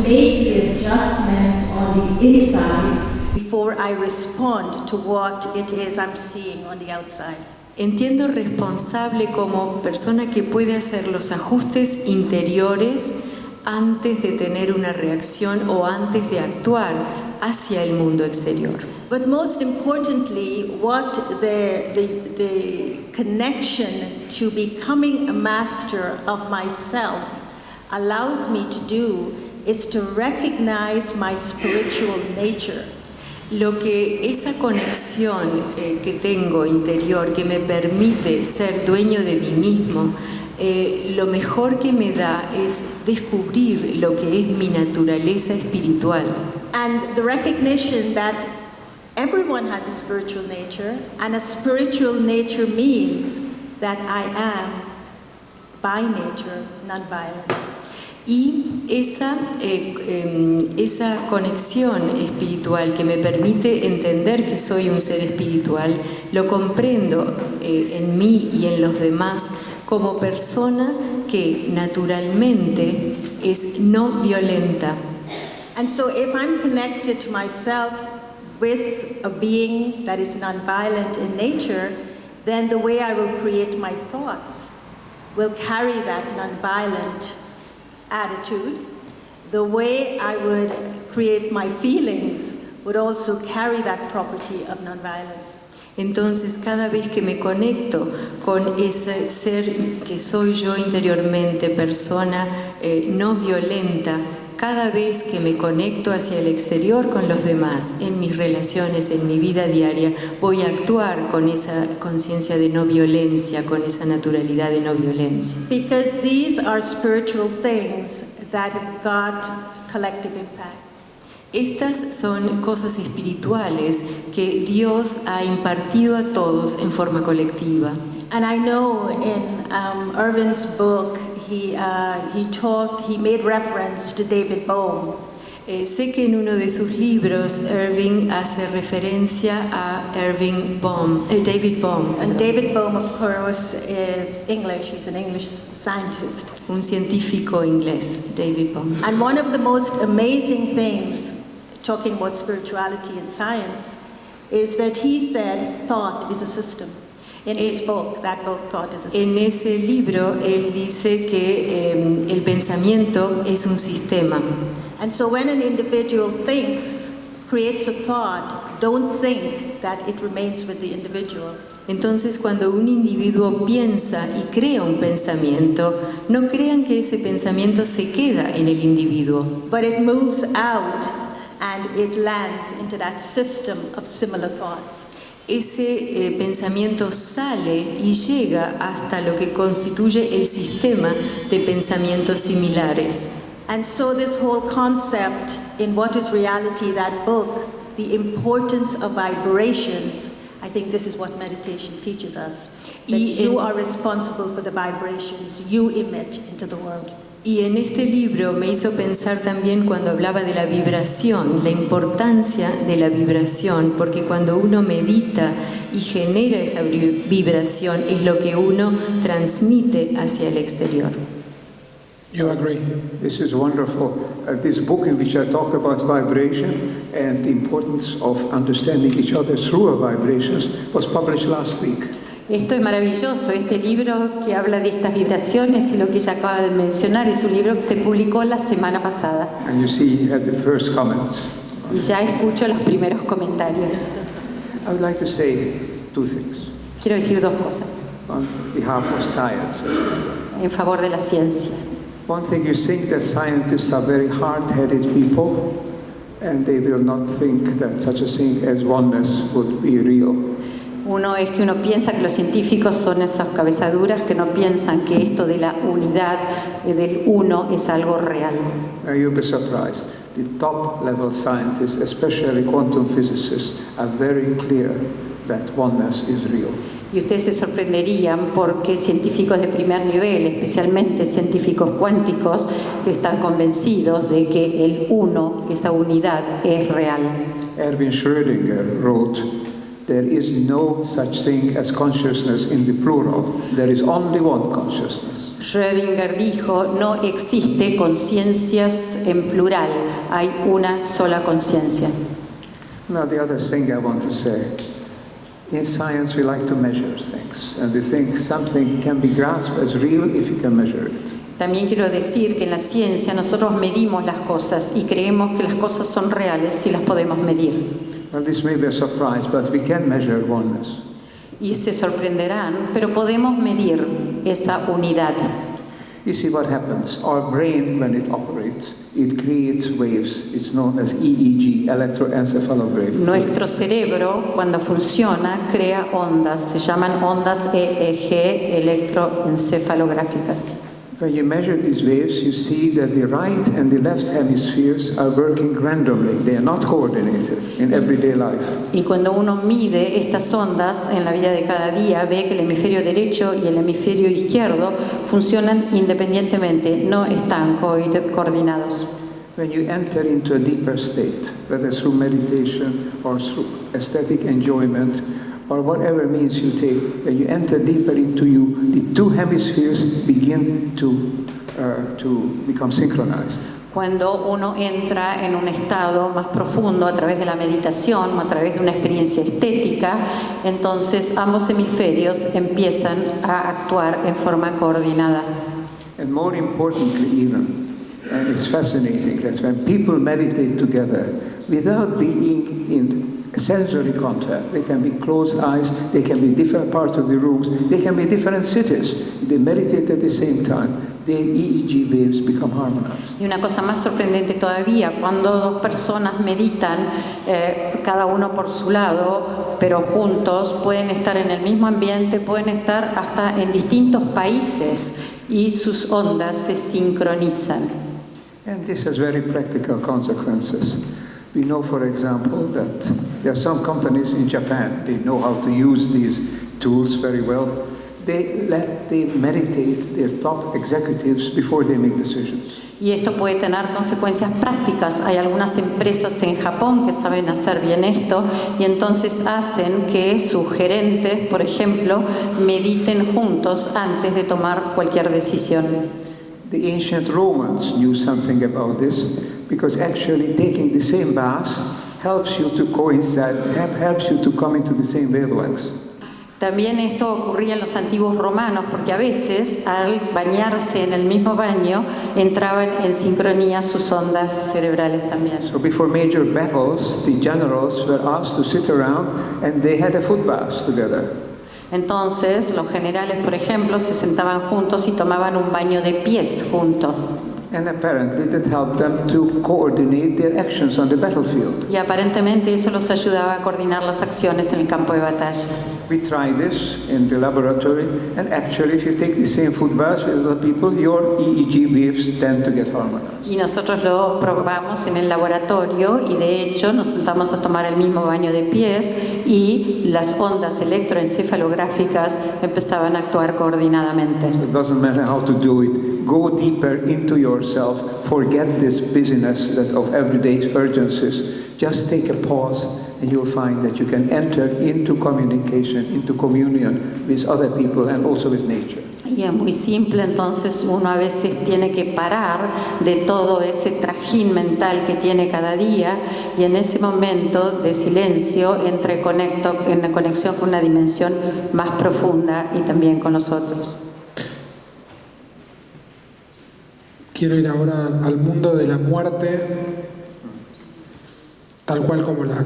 make the adjustments on the inside before I respond to what it is I'm seeing on the outside. Entiendo responsable como persona que puede hacer los ajustes interiores antes de tener una reacción o antes de actuar hacia el mundo exterior. But most importantly, what the connection to becoming a master of myself allows me to do is to recognize my spiritual nature. Lo que esa conexión que tengo interior, que me permite ser dueño de mí mismo, lo mejor que me da es descubrir lo que es mi naturaleza espiritual. And the recognition that everyone has a spiritual nature, and a spiritual nature means that I am, by nature, non-violent. Y esa conexión espiritual que me permite entender que soy un ser espiritual, lo comprendo en mí y en los demás como persona que naturalmente es no violenta. And so if I'm connected to myself with a being that is non-violent in nature, then the way I will create my thoughts will carry that non-violent attitude. The way I would create my feelings would also carry that property of non-violence. Entonces, cada vez que me conecto con ese ser que soy yo interiormente, persona no violenta, cada vez que me conecto hacia el exterior con los demás, en mis relaciones, en mi vida diaria, voy a actuar con esa conciencia de no violencia, con esa naturalidad de no violencia. Because these are spiritual things that have got collective impact. Estas son cosas espirituales que Dios ha impartido a todos en forma colectiva. And I know in Irvin's book, he made reference to David Bohm. Sé que en uno de sus libros Irving hace referencia a David Bohm. And David Bohm, of course, is English. He's an English scientist. Un científico inglés, David Bohm. And one of the most amazing things, talking about spirituality and science, is that he said thought is a system. In his book, that book, Thought is a System. En ese libro, él dice que el pensamiento es un sistema. And so when an individual thinks, creates a thought, don't think that it remains with the individual. Entonces, cuando un individuo piensa y crea un pensamiento, no crean que ese pensamiento se queda en el individuo. But it moves out and it lands into that system of similar thoughts. Ese pensamiento sale y llega hasta lo que constituye el sistema de pensamientos similares. And so this whole concept in What is Reality, that book, the importance of vibrations, I think this is what meditation teaches us. That you are responsible for the vibrations you emit into the world. Y en este libro me hizo pensar también cuando hablaba de la vibración, la importancia de la vibración, porque cuando uno medita y genera esa vibración es lo que uno transmite hacia el exterior. You agree? This is wonderful. This book in which I talk about vibration and the importance of understanding each other through our vibrations was published last week. Esto es maravilloso, este libro que habla de estas vibraciones y lo que ella acaba de mencionar es un libro que se publicó la semana pasada. And you see, you had the first comments. Y ya escucho los primeros comentarios. I would like to say two things. Quiero decir dos cosas On behalf of science. en favor de la ciencia. One thing, you think that scientists are very hard-headed people and they will not think that such a thing as oneness would be real. Uno es que uno piensa que los científicos son esas cabezaduras que no piensan que esto de la unidad, del uno, es algo real. You'll be surprised. The top-level scientists, especially quantum physicists, are very clear that oneness is real. Y ustedes se sorprenderían porque científicos de primer nivel, especialmente científicos cuánticos, que están convencidos de que el uno, esa unidad, es real. Erwin Schrödinger wrote, "There is no such thing as consciousness in the plural. There is only one consciousness." Schrödinger dijo, no existe conciencias en plural, hay una sola conciencia. Now the other thing I want to say, in science we like to measure things, and we think something can be grasped as real if you can measure it. También quiero decir que en la ciencia nosotros medimos las cosas y creemos que las cosas son reales si las podemos medir. Well, this may be a surprise, but we can measure oneness. Y se sorprenderán, pero podemos medir esa unidad. You see what happens. Our brain, when it operates, it creates waves. It's known as EEG, electroencephalograph. Nuestro cerebro, cuando funciona, crea ondas. Se llaman ondas EEG, electroencefalográficas. When you measure these waves, you see that the right and the left hemispheres are working randomly. They are not coordinated in everyday life. Y cuando uno mide estas ondas en la vida de cada día, ve que el hemisferio derecho y el hemisferio izquierdo funcionan independientemente, no están coordinados. When you enter into a deeper state, whether through meditation or through aesthetic enjoyment, or whatever means you take, when you enter deeper into you, the two hemispheres begin to become synchronized. Cuando uno entra en un estado más profundo a través de la meditación o a través de una experiencia estética, entonces ambos hemisferios empiezan a actuar en forma coordinada. And more importantly even, and it's fascinating, that when people meditate together, without being in sensory contact, they can be closed eyes, they can be different parts of the rooms, they can be different cities. They meditate at the same time. Their EEG waves become harmonized. Y una cosa más sorprendente todavía, cuando dos personas meditan, cada uno por su lado, pero juntos, pueden estar en el mismo ambiente, pueden estar hasta en distintos países y sus ondas se sincronizan. And this has very practical consequences. We know, for example, that there are some companies in Japan, they know how to use these tools very well. They meditate their top executives before they make decisions. Y esto puede tener consecuencias prácticas. Hay algunas empresas en Japón que saben hacer bien esto y entonces hacen que sus gerentes, por ejemplo, mediten juntos antes de tomar cualquier decisión. The ancient Romans knew something about this because actually taking the same bath helps you to coincide, helps you to come into the same wavelengths. También esto ocurría en los antiguos romanos porque a veces al bañarse en el mismo baño entraban en sincronía sus ondas cerebrales también. So before major battles, the generals were asked to sit around and they had a foot bath together. Entonces los generales, por ejemplo, se sentaban juntos y tomaban un baño de pies juntos. And apparently that helped them to coordinate their actions on the battlefield. Y aparentemente eso los ayudaba a coordinar las acciones en el campo de batalla. We tried this in the laboratory, and actually if you take the same foot bath with other people, your EEG waves tend to get harmonized. Y nosotros lo probamos en el laboratorio y de hecho nos sentamos a tomar el mismo baño de pies y las ondas electroencefalográficas empezaban a actuar coordinadamente. So it doesn't matter how to do it. Go deeper into yourself. Forget this busyness of everyday urgencies. Just take a pause and you'll find that you can enter into communication, into communion with other people and also with nature. Y es muy simple, entonces uno a veces tiene que parar de todo ese trajín mental que tiene cada día y en ese momento de silencio en conexión con una dimensión más profunda y también con los otros. Quiero ir ahora al mundo de la muerte, tal cual como la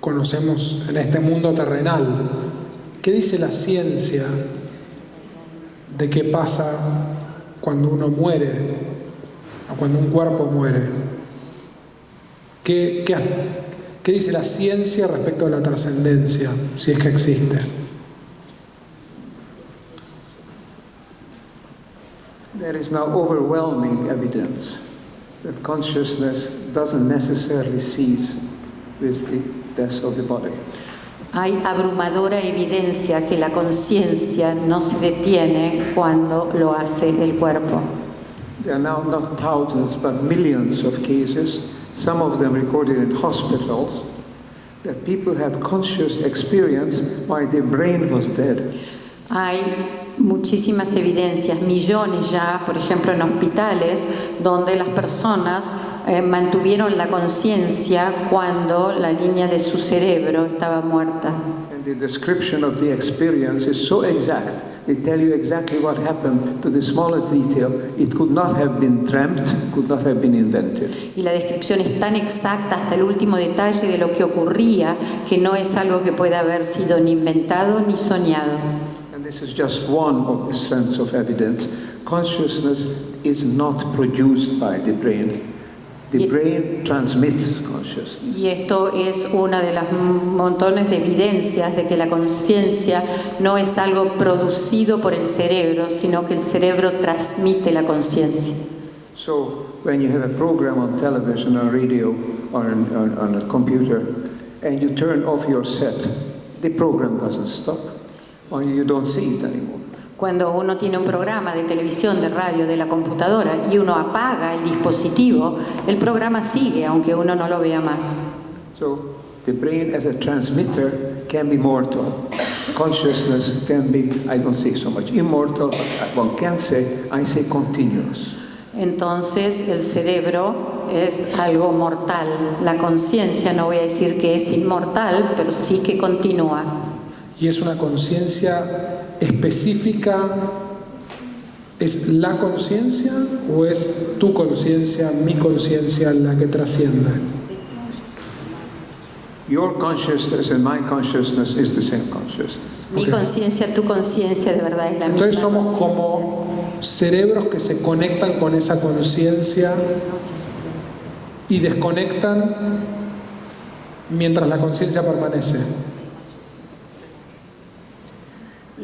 conocemos en este mundo terrenal. ¿Qué dice la ciencia de qué pasa cuando uno muere o cuando un cuerpo muere? ¿Qué dice la ciencia respecto a la trascendencia, si es que existe? There is now overwhelming evidence that consciousness doesn't necessarily cease with the death of the body. Hay abrumadora evidencia que la conciencia no se detiene cuando lo hace el cuerpo. There are now not thousands but millions of cases, some of them recorded in hospitals, that people had conscious experience while their brain was dead. Hay muchísimas evidencias, millones ya, por ejemplo, en hospitales, donde las personas mantuvieron la conciencia cuando la línea de su cerebro estaba muerta. And the description of the experience is so exact. They tell you exactly what happened to the smallest detail. It could not have been dreamt, could not have been invented. Y la descripción es tan exacta hasta el último detalle de lo que ocurría que no es algo que pueda haber sido ni inventado ni soñado. The this is just one of the strands of evidence. Consciousness is not produced by the brain. The brain transmits consciousness. Y esto es una de las montones de evidencias de que la conciencia no es algo producido por el cerebro, sino que el cerebro transmite la conciencia. So when you have a program on television or radio or on a computer and you turn off your set, the program doesn't stop, or you don't see it anymore. Cuando uno tiene un programa de televisión, de radio, de la computadora y uno apaga el dispositivo, el programa sigue aunque uno no lo vea más. So the brain as a transmitter can be mortal. Consciousness can be, I don't say so much immortal, but one can say, I say continuous. Entonces el cerebro es algo mortal. La conciencia no voy a decir que es inmortal, pero sí que continúa. Y es una conciencia específica. ¿Es la conciencia o es tu conciencia, mi conciencia la que trasciende? Your consciousness and my consciousness is the same consciousness. Mi conciencia, tu conciencia, de verdad es la misma. Entonces somos como cerebros que se conectan con esa conciencia y desconectan mientras la conciencia permanece.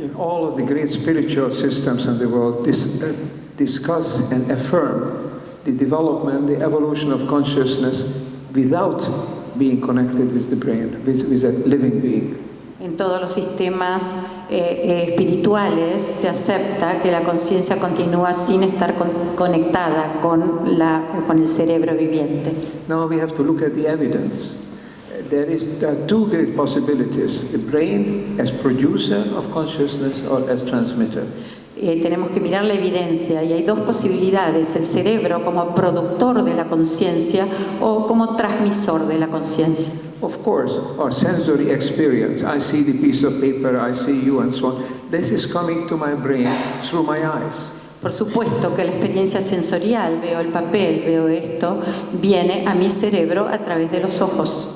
In all of the great spiritual systems in the world, discuss and affirm the development, the evolution of consciousness without being connected with the brain, with a living being. En todos los sistemas espirituales se acepta que la conciencia continúa sin estar conectada con el cerebro viviente. Now we have to look at the evidence. There are two great possibilities: the brain as producer of consciousness or as transmitter. Tenemos que mirar la evidencia y hay dos posibilidades: el cerebro como productor de la conciencia o como transmisor de la conciencia. Of course, our sensory experience, I see the piece of paper, I see you and so on, this is coming to my brain through my eyes. Por supuesto que la experiencia sensorial, veo el papel, veo esto, viene a mi cerebro a través de los ojos.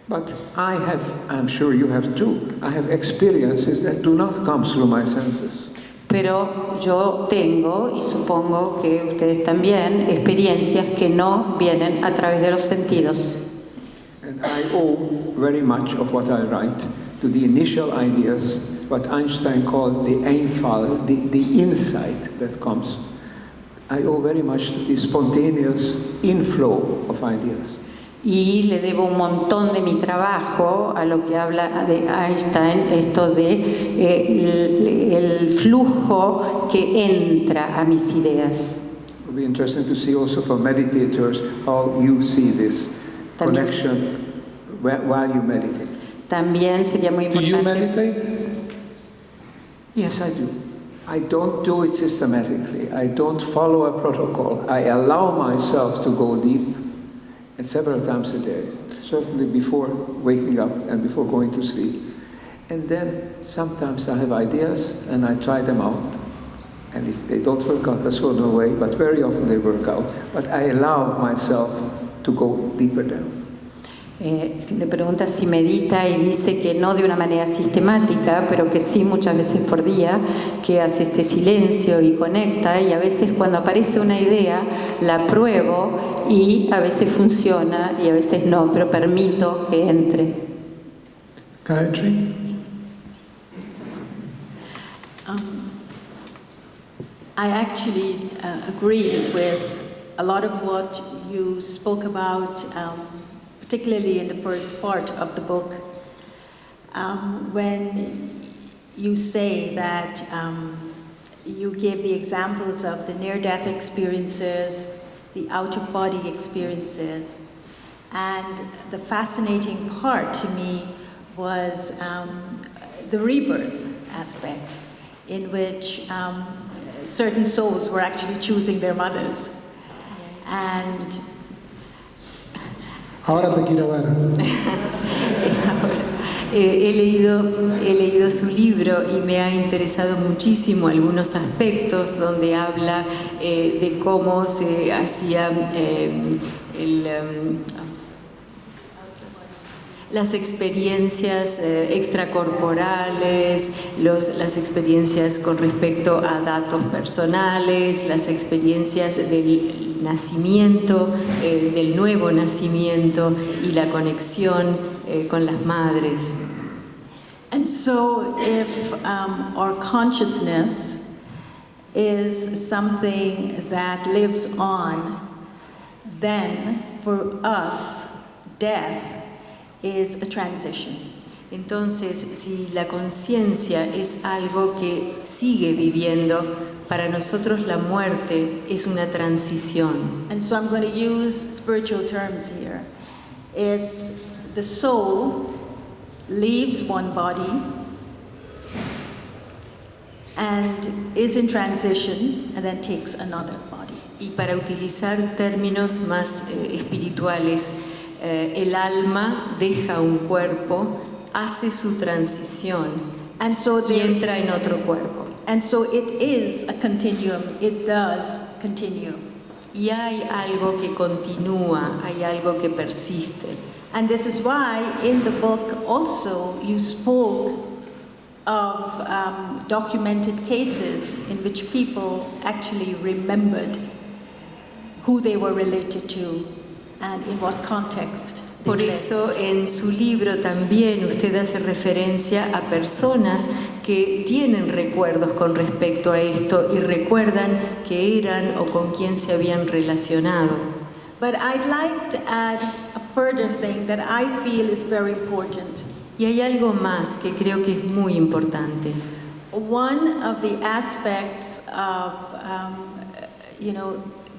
But I'm sure you have too, I have experiences that do not come through my senses. Pero yo tengo, y supongo que ustedes también, experiencias que no vienen a través de los sentidos. And I owe very much of what I write to the initial ideas, what Einstein called the Einfall, the insight that comes. I owe very much to the spontaneous inflow of ideas. Y le debo un montón de mi trabajo a lo que habla de Einstein, esto de el flujo que entra a mis ideas. It will be interesting to see also for meditators how you see this connection while you meditate. También sería muy Do you importante. meditate? Yes, I do. I don't do it systematically. I don't follow a protocol. I allow myself to go deep. And several times a day, certainly before waking up and before going to sleep. And then sometimes I have ideas and I try them out. And if they don't work out, I throw them away, but very often they work out. But I allow myself to go deeper down. Le pregunta si medita y dice que no de una manera sistemática, pero que sí muchas veces por día, que hace este silencio y conecta, y a veces cuando aparece una idea la pruebo y a veces funciona y a veces no, pero permito que entre. Gayatri? I actually agree with a lot of what you spoke about, particularly in the first part of the book, when you say that you give the examples of the near-death experiences, the out-of-body experiences, and the fascinating part to me was the rebirth aspect, in which certain souls were actually choosing their mothers. And Ahora te quiero ver. He leído su libro y me ha interesado muchísimo algunos aspectos donde habla de cómo se hacía las experiencias extracorporales, las experiencias con respecto a datos personales, las experiencias del nacimiento, del nuevo nacimiento y la conexión con las madres. And so if our consciousness is something that lives on, then for us, death is a transition. Entonces, si la conciencia es algo que sigue viviendo, para nosotros la muerte es una transición. And so I'm going to use spiritual terms here. It's the soul leaves one body and is in transition and then takes another body. Y para utilizar términos más espirituales, el alma deja un cuerpo, hace su transición y entra en otro cuerpo. And so it is a continuum. It does continue. Y hay algo que continúa, hay algo que persiste. And this is why in the book also you spoke of documented cases in which people actually remembered who they were related to and in what context. Por eso en su libro también usted hace referencia a personas que tienen recuerdos con respecto a esto y recuerdan que eran o con quién se habían relacionado. But I'd like to add a further thing that I feel is very important. Y hay algo más que creo que es muy importante. One of the aspects of,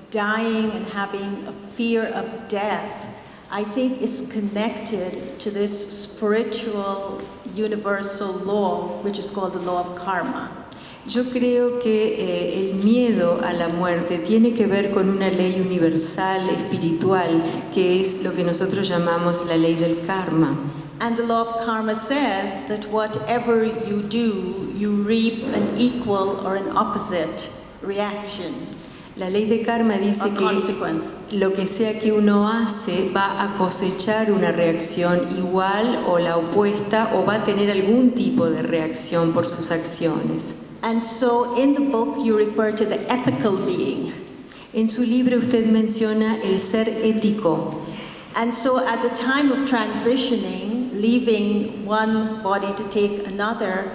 dying and having a fear of death, I think is connected to this spiritual universal law, which is called the law of karma. Yo creo que el miedo a la muerte tiene que ver con una ley universal, espiritual, que es lo que nosotros llamamos la ley del karma. And the law of karma says that whatever you do, you reap an equal or an opposite reaction. La ley de karma dice que lo que sea que uno hace va a cosechar una reacción igual o la opuesta o va a tener algún tipo de reacción por sus acciones. And so in the book you refer to the ethical being. En su libro usted menciona el ser ético. And so at the time of transitioning, leaving one body to take another,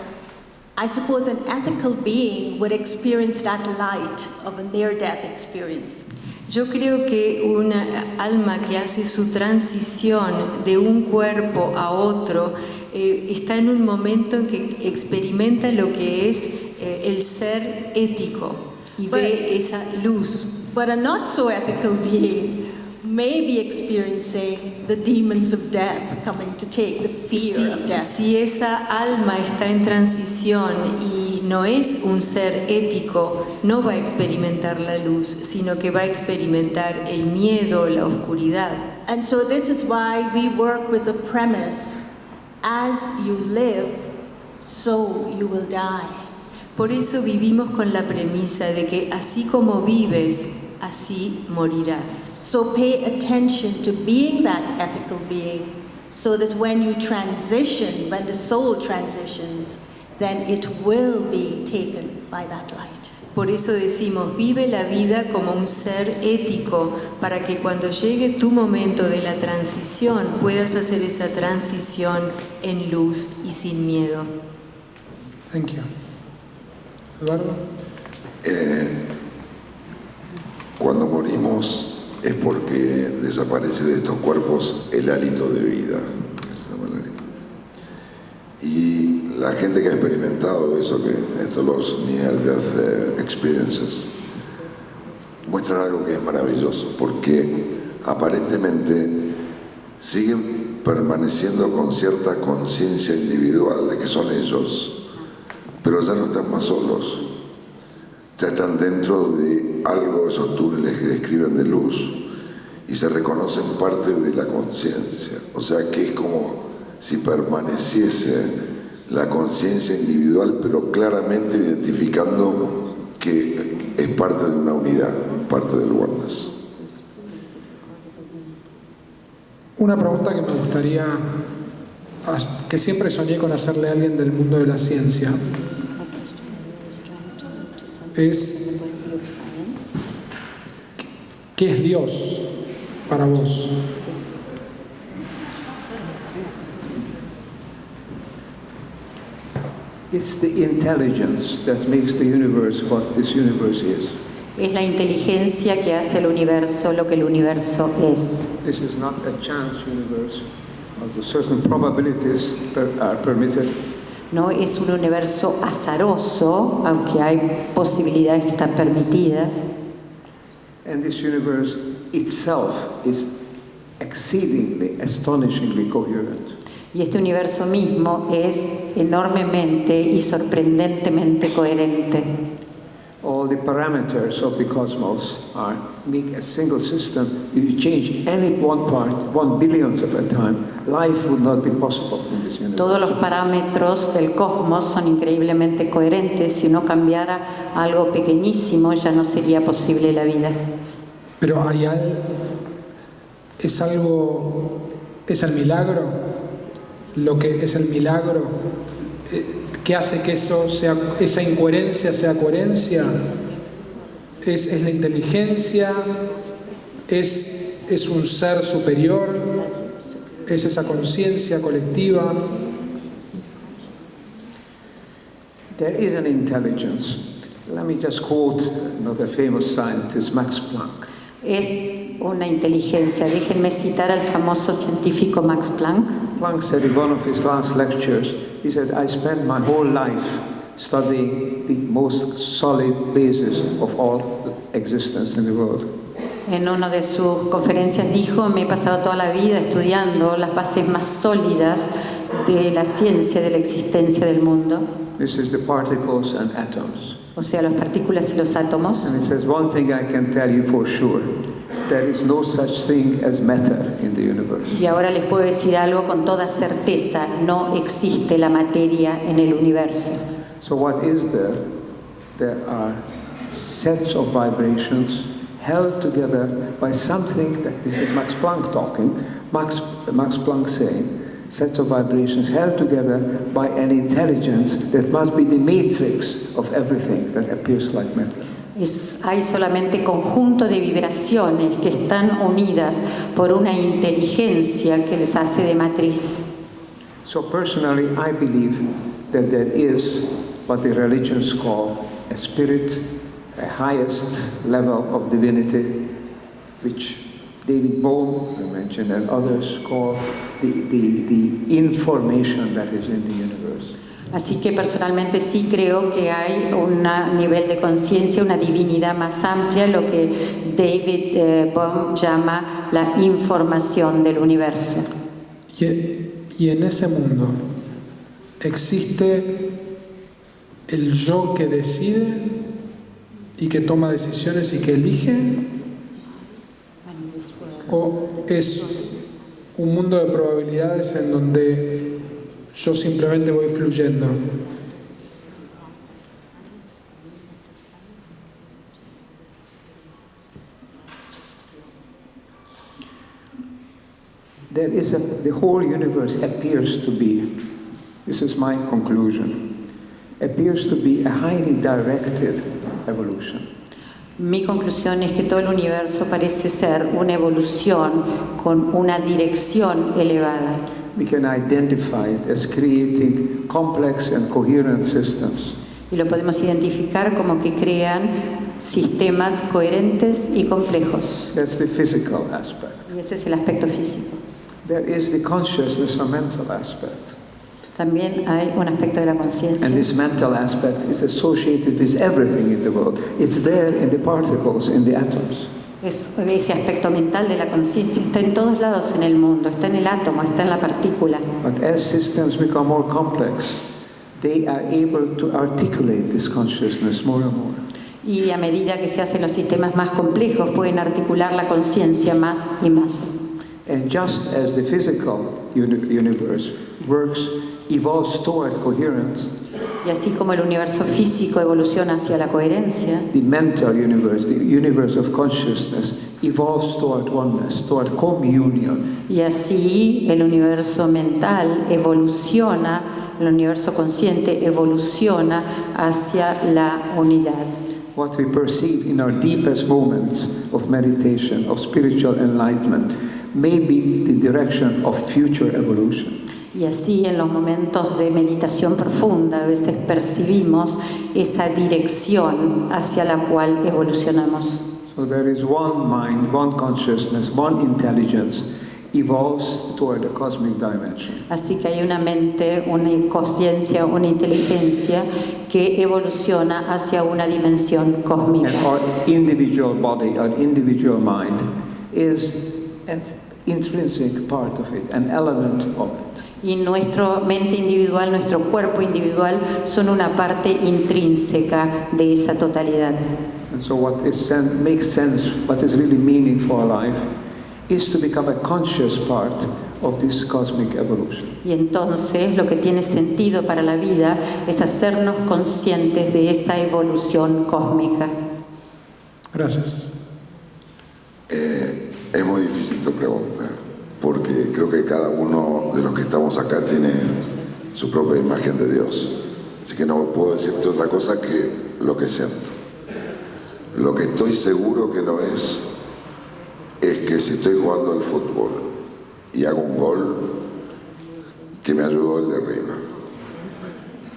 I suppose an ethical being would experience that light of a near-death experience. Yo creo que una alma que hace su transición de un cuerpo a otro está en un momento en que experimenta lo que es el ser ético y ve esa luz. But a not so ethical being may be experiencing the demons of death coming to take the fear of death. Si esa alma está en transición y no es un ser ético, no va a experimentar la luz, sino que va a experimentar el miedo, la oscuridad. And so this is why we work with the premise, as you live, so you will die. Por eso vivimos con la premisa de que así como vives, así morirás. So pay attention to being that ethical being, so that when you transition, when the soul transitions, then it will be taken by that light. Por eso decimos, vive la vida como un ser ético, para que cuando llegue tu momento de la transición, puedas hacer esa transición en luz y sin miedo. Thank you. Eduardo. Cuando morimos es porque desaparece de estos cuerpos el hálito de vida. Y la gente que ha experimentado eso, que estos los Near Death Experiences, muestran algo que es maravilloso, porque aparentemente siguen permaneciendo con cierta conciencia individual de que son ellos, pero ya no están más solos, ya están dentro de algo, esos túneles que describen de luz, y se reconocen parte de la conciencia. O sea que es como si permaneciese la conciencia individual, pero claramente identificando que es parte de una unidad, parte del oneness. Una pregunta que me gustaría que siempre soñé con hacerle a alguien del mundo de la ciencia es: ¿qué es Dios para vos? It's the intelligence that makes the universe what this universe is. Es la inteligencia que hace el universo lo que el universo es. This is not a chance universe. Although certain probabilities are permitted. No es un universo azaroso, aunque hay posibilidades que están permitidas. And this universe itself is exceedingly, astonishingly coherent. Y este universo mismo es enormemente y sorprendentemente coherente. All the parameters of the cosmos make a single system. If you change any one part, 1 billionth of a time, life would not be possible in this universe. Todos los parámetros del cosmos son increíblemente coherentes. Si uno cambiara algo pequeñísimo, ya no sería posible la vida. Pero hay es el milagro, lo que es el milagro, que hace que esa incoherencia sea coherencia, es la inteligencia, es un ser superior, es esa conciencia colectiva. There is an intelligence. Let me just quote another famous scientist, Max Planck. Es una inteligencia. Déjenme citar al famoso científico Max Planck. Planck said in one of his last lectures, he said, I spent my whole life studying the most solid basis of all existence in the world. En una de sus conferencias dijo: me he pasado toda la vida estudiando las bases más sólidas de la ciencia, de la existencia del mundo. This is the particles and atoms. O sea, las partículas y los átomos. And it says, one thing I can tell you for sure, there is no such thing as matter in the universe. Y ahora les puedo decir algo con toda certeza: no existe la materia en el universo. So what is there? There are sets of vibrations held together by something that, this is Max Planck talking, Max Planck saying, sets of vibrations held together by an intelligence that must be the matrix of everything that appears like matter. Hay solamente conjunto de vibraciones que están unidas por una inteligencia que les hace de matriz. So personally, I believe that there is what the religions call a spirit, a highest level of divinity, which David Bohm, I mentioned, and others call the information that is in the universe. Así que personalmente sí creo que hay un nivel de conciencia, una divinidad más amplia, lo que David Bohm llama la información del universo. Y en ese mundo existe el yo que decide y que toma decisiones y que elige, o es un mundo de probabilidades en donde yo simplemente voy fluyendo. The whole universe appears to be, this is my conclusion, appears to be a highly directed evolution. Mi conclusión es que todo el universo parece ser una evolución con una dirección elevada. We can identify it as creating complex and coherent systems. Y lo podemos identificar como que crean sistemas coherentes y complejos. That's the physical aspect. Y ese es el aspecto físico. There is the consciousness or mental aspect. También hay un aspecto de la conciencia. And this mental aspect is associated with everything in the world. It's there in the particles, in the atoms. Ese aspecto mental de la conciencia está en todos lados en el mundo, está en el átomo, está en la partícula. But as systems become more complex, they are able to articulate this consciousness more and more. Y a medida que se hacen los sistemas más complejos, pueden articular la conciencia más y más. And just as the physical universe evolves toward coherence, Y así como el universo físico evoluciona hacia la coherencia, the mental universe, the universe of consciousness, evolves toward oneness, toward communion. y así el universo mental evoluciona, el universo consciente evoluciona hacia la unidad. What we perceive in our deepest moments of meditation, of spiritual enlightenment, may be the direction of future evolution. Y así en los momentos de meditación profunda a veces percibimos esa dirección hacia la cual evolucionamos. So there is one mind, one consciousness, one intelligence evolves toward the cosmic dimension. Así que hay una mente, una conciencia, una inteligencia que evoluciona hacia una dimensión cósmica. And our individual body, our individual mind is an intrinsic part of it, an element of it. Y nuestra mente individual, nuestro cuerpo individual son una parte intrínseca de esa totalidad. And so what makes sense, what is really meaning for our life, is to become a conscious part of this cosmic evolution. Y entonces lo que tiene sentido para la vida es hacernos conscientes de esa evolución cósmica. Gracias. Es muy difícil tu pregunta, porque creo que cada uno de los que estamos acá tiene su propia imagen de Dios. Así que no puedo decirte otra cosa que lo que siento. Lo que estoy seguro que no es que si estoy jugando al fútbol y hago un gol, que me ayudó el de arriba.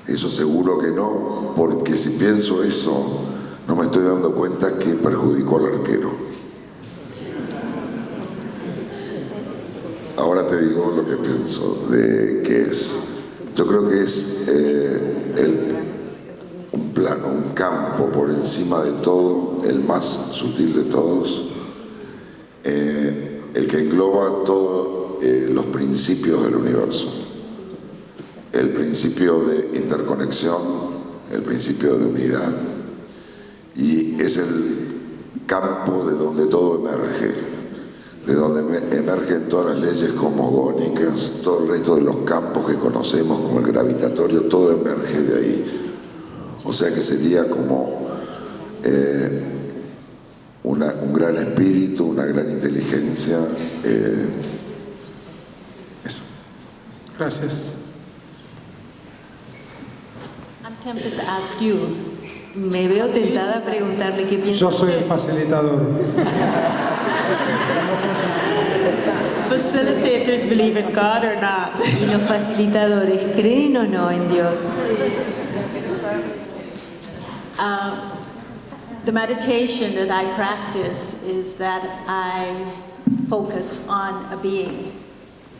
Eso seguro que no, porque si pienso eso, no me estoy dando cuenta que perjudicó al arquero. Ahora te digo lo que pienso de qué es. Yo creo que es un plano, un campo por encima de todo, el más sutil de todos, el que engloba todos los principios del universo. El principio de interconexión, el principio de unidad. Y es el campo de donde todo emerge, de donde emergen todas las leyes cosmogónicas, todo el resto de los campos que conocemos como el gravitatorio, todo emerge de ahí. O sea que sería como un gran espíritu, una gran inteligencia. Eso. Gracias. I'm tempted to ask you. Me veo tentada a preguntarle qué piensa Yo soy el usted. facilitador. Facilitators believe in God or not? ¿Y los facilitadores creen o no en Dios? The meditation that I practice is that I focus on a being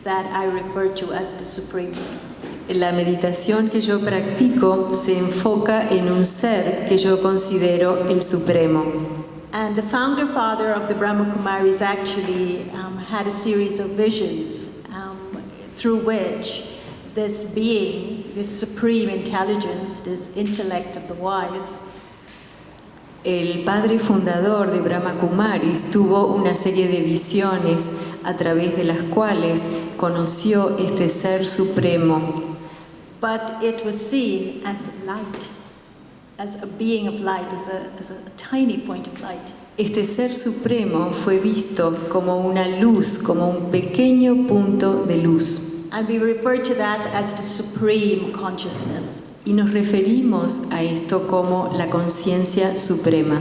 that I refer to as the Supreme Being. La meditación que yo practico se enfoca en un ser que yo considero el Supremo. And the founder father of the Brahma Kumaris actually had a series of visions through which this being, this supreme intelligence, this intellect of the wise, El padre fundador de Brahma Kumaris tuvo una serie de visiones a través de las cuales conoció este ser supremo. but it was seen as light, as a being of light, as a tiny point of light. Este ser supremo fue visto como una luz, como un pequeño punto de luz. And we refer to that as the supreme consciousness. Y nos referimos a esto como la conciencia suprema.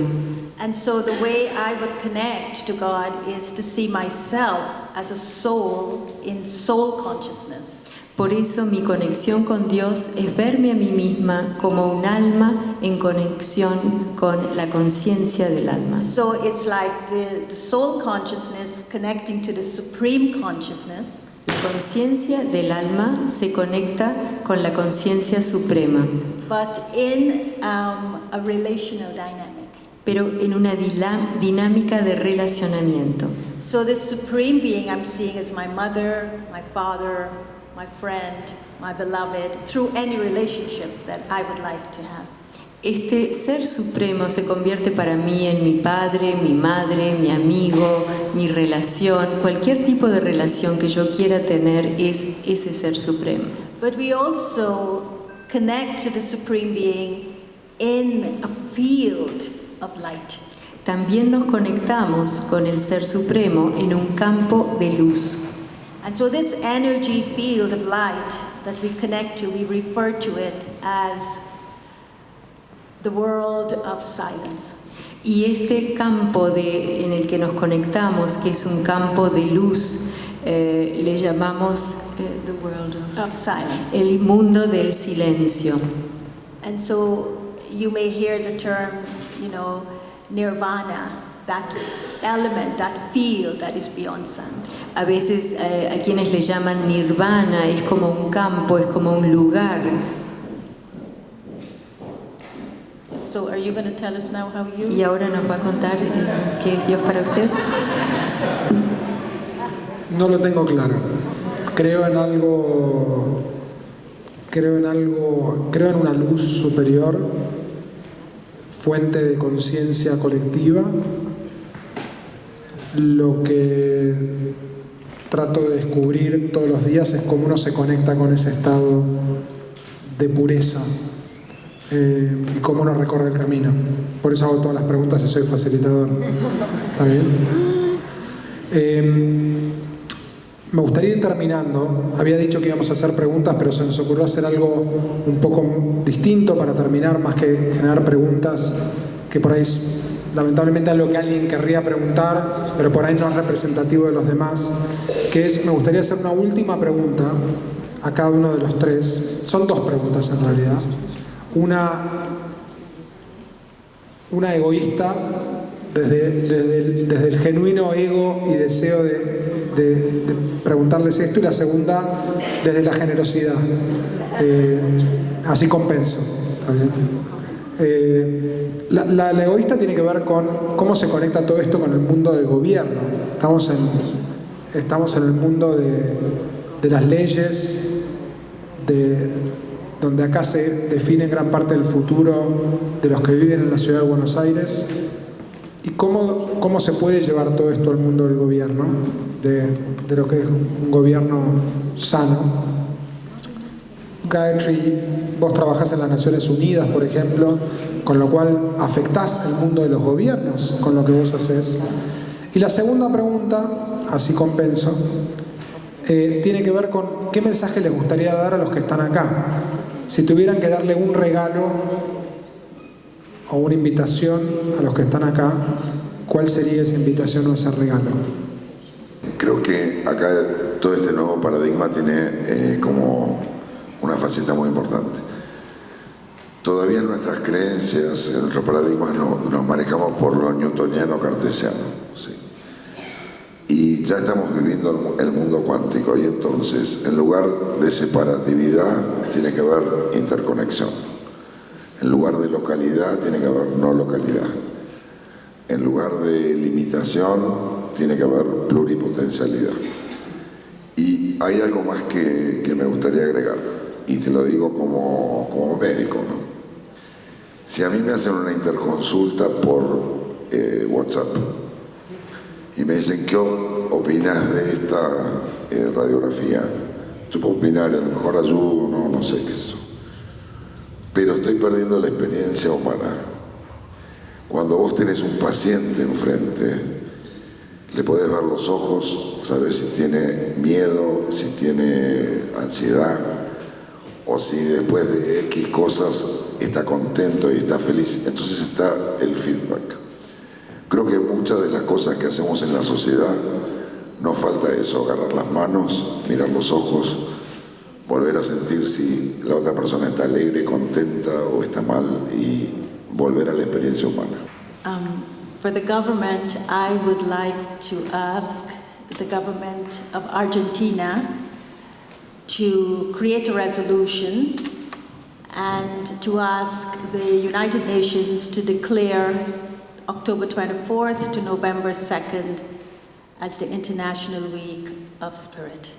And so the way I would connect to God is to see myself as a soul in soul consciousness. Por eso mi conexión con Dios es verme a mí misma como un alma en conexión con la conciencia del alma. So it's like the soul consciousness connecting to the supreme consciousness. La conciencia del alma se conecta con la conciencia suprema, But in a relational dynamic. pero en una dinámica de relacionamiento. So this supreme being I'm seeing as my mother, my father, my friend, my beloved, through any relationship that I would like to have. Este ser supremo se convierte para mí en mi padre, mi madre, mi amigo, mi relación, cualquier tipo de relación que yo quiera tener es ese ser supremo. But we also connect to the Supreme Being in a field of light. También nos conectamos con el Ser Supremo en un campo de luz. And so this energy field of light that we connect to, we refer to it as the world of silence. Y este campo en el que nos conectamos, que es un campo de luz, le llamamos the world of silence. El mundo del silencio. And so you may hear the terms, nirvana, that element, that field that is beyond sound. A veces a quienes le llaman nirvana, es como un campo, es como un lugar. So are you going to tell us now how you... Y ahora nos va a contar qué es Dios para usted. No lo tengo claro. Creo en una luz superior, fuente de conciencia colectiva. Lo que trato de descubrir todos los días es cómo uno se conecta con ese estado de pureza y cómo uno recorre el camino. Por eso hago todas las preguntas y soy facilitador. ¿Está bien? Me gustaría ir terminando. Había dicho que íbamos a hacer preguntas, pero se nos ocurrió hacer algo un poco distinto para terminar, más que generar preguntas que por ahí es lamentablemente algo que alguien querría preguntar, pero por ahí no es representativo de los demás, que es, me gustaría hacer una última pregunta a cada uno de los tres. Son dos preguntas en realidad. Una egoísta, desde el genuino ego y deseo de preguntarles esto, y la segunda desde la generosidad. Así compenso. ¿Está bien? La egoísta tiene que ver con cómo se conecta todo esto con el mundo del gobierno. Estamos en el mundo de las leyes, donde acá se define gran parte del futuro de los que viven en la ciudad de Buenos Aires. ¿Y cómo se puede llevar todo esto al mundo del gobierno, de lo que es un gobierno sano? Gayatri, vos trabajás en las Naciones Unidas, por ejemplo, con lo cual afectás el mundo de los gobiernos con lo que vos haces. Y la segunda pregunta, así compenso, tiene que ver con qué mensaje les gustaría dar a los que están acá. Si tuvieran que darle un regalo o una invitación a los que están acá, ¿cuál sería esa invitación o ese regalo? Creo que acá todo este nuevo paradigma tiene como una faceta muy importante. Todavía en nuestras creencias, en nuestros paradigmas, nos manejamos por lo newtoniano cartesiano, ¿sí? Y ya estamos viviendo el mundo cuántico, y entonces, en lugar de separatividad, tiene que haber interconexión. En lugar de localidad, tiene que haber no localidad. En lugar de limitación, tiene que haber pluripotencialidad. Y hay algo más que me gustaría agregar, y te lo digo como médico, ¿no? Si a mí me hacen una interconsulta por WhatsApp y me dicen, ¿qué opinas de esta radiografía? Yo puedo opinar, a lo mejor ayudo, no sé qué es eso. Pero estoy perdiendo la experiencia humana. Cuando vos tenés un paciente enfrente, le podés ver los ojos, sabés si tiene miedo, si tiene ansiedad, o si después de X cosas está contento y está feliz. Entonces está el feedback. Creo que muchas de las cosas que hacemos en la sociedad nos falta eso: agarrar las manos, mirar los ojos, volver a sentir si la otra persona está alegre, contenta o está mal, y volver a la experiencia humana. For the government, I would like to ask the government of Argentina to create a resolution and to ask the United Nations to declare October 24th to November 2nd as the International Week of Spirit.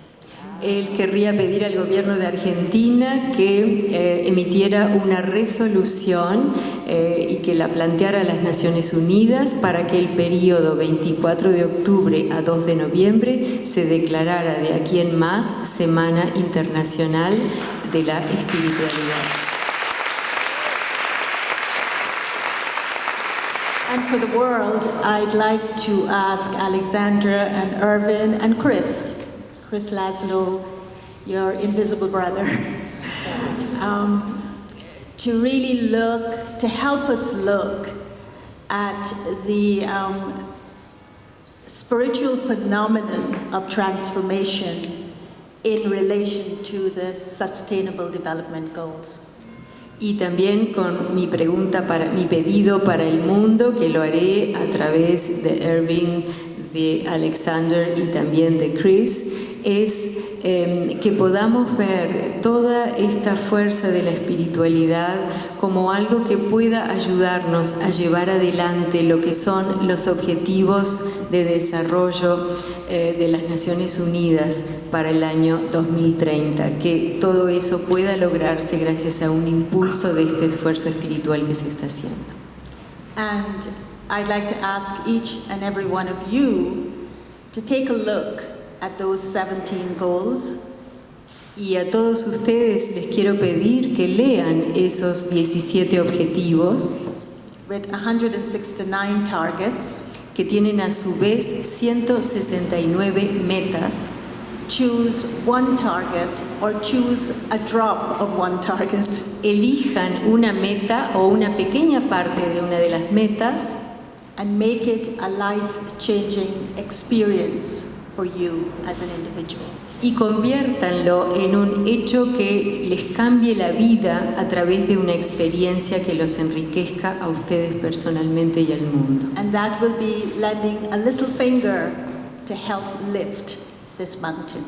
Él querría pedir al gobierno de Argentina que emitiera una resolución y que la planteara a las Naciones Unidas para que el periodo 24 de octubre a 2 de noviembre se declarara de aquí en más Semana Internacional de la espiritualidad. And for the world, I'd like to ask Alexandra and Irvin and Chris Laszlo, your invisible brother, to really look, to help us look at the spiritual phenomenon of transformation in relation to the Sustainable Development Goals. Y también con mi pedido para el mundo, que lo haré a través de Irving, de Alexander y también de Chris, es que podamos ver toda esta fuerza de la espiritualidad como algo que pueda ayudarnos a llevar adelante lo que son los objetivos de desarrollo de las Naciones Unidas para el año 2030, que todo eso pueda lograrse gracias a un impulso de este esfuerzo espiritual que se está haciendo. And I'd like to ask each and every one of you to take a look at those 17 goals. Y a todos ustedes les quiero pedir que lean esos 17 objetivos with 169 targets. Que tienen a su vez 169 metas. Choose one target or choose a drop of one target. Elijan una meta o una pequeña parte de una de las metas and make it a life-changing experience for you as an individual. Y conviértanlo en un hecho que les cambie la vida a través de una experiencia que los enriquezca a ustedes personalmente y al mundo. And that will be lending a little finger to help lift this mountain.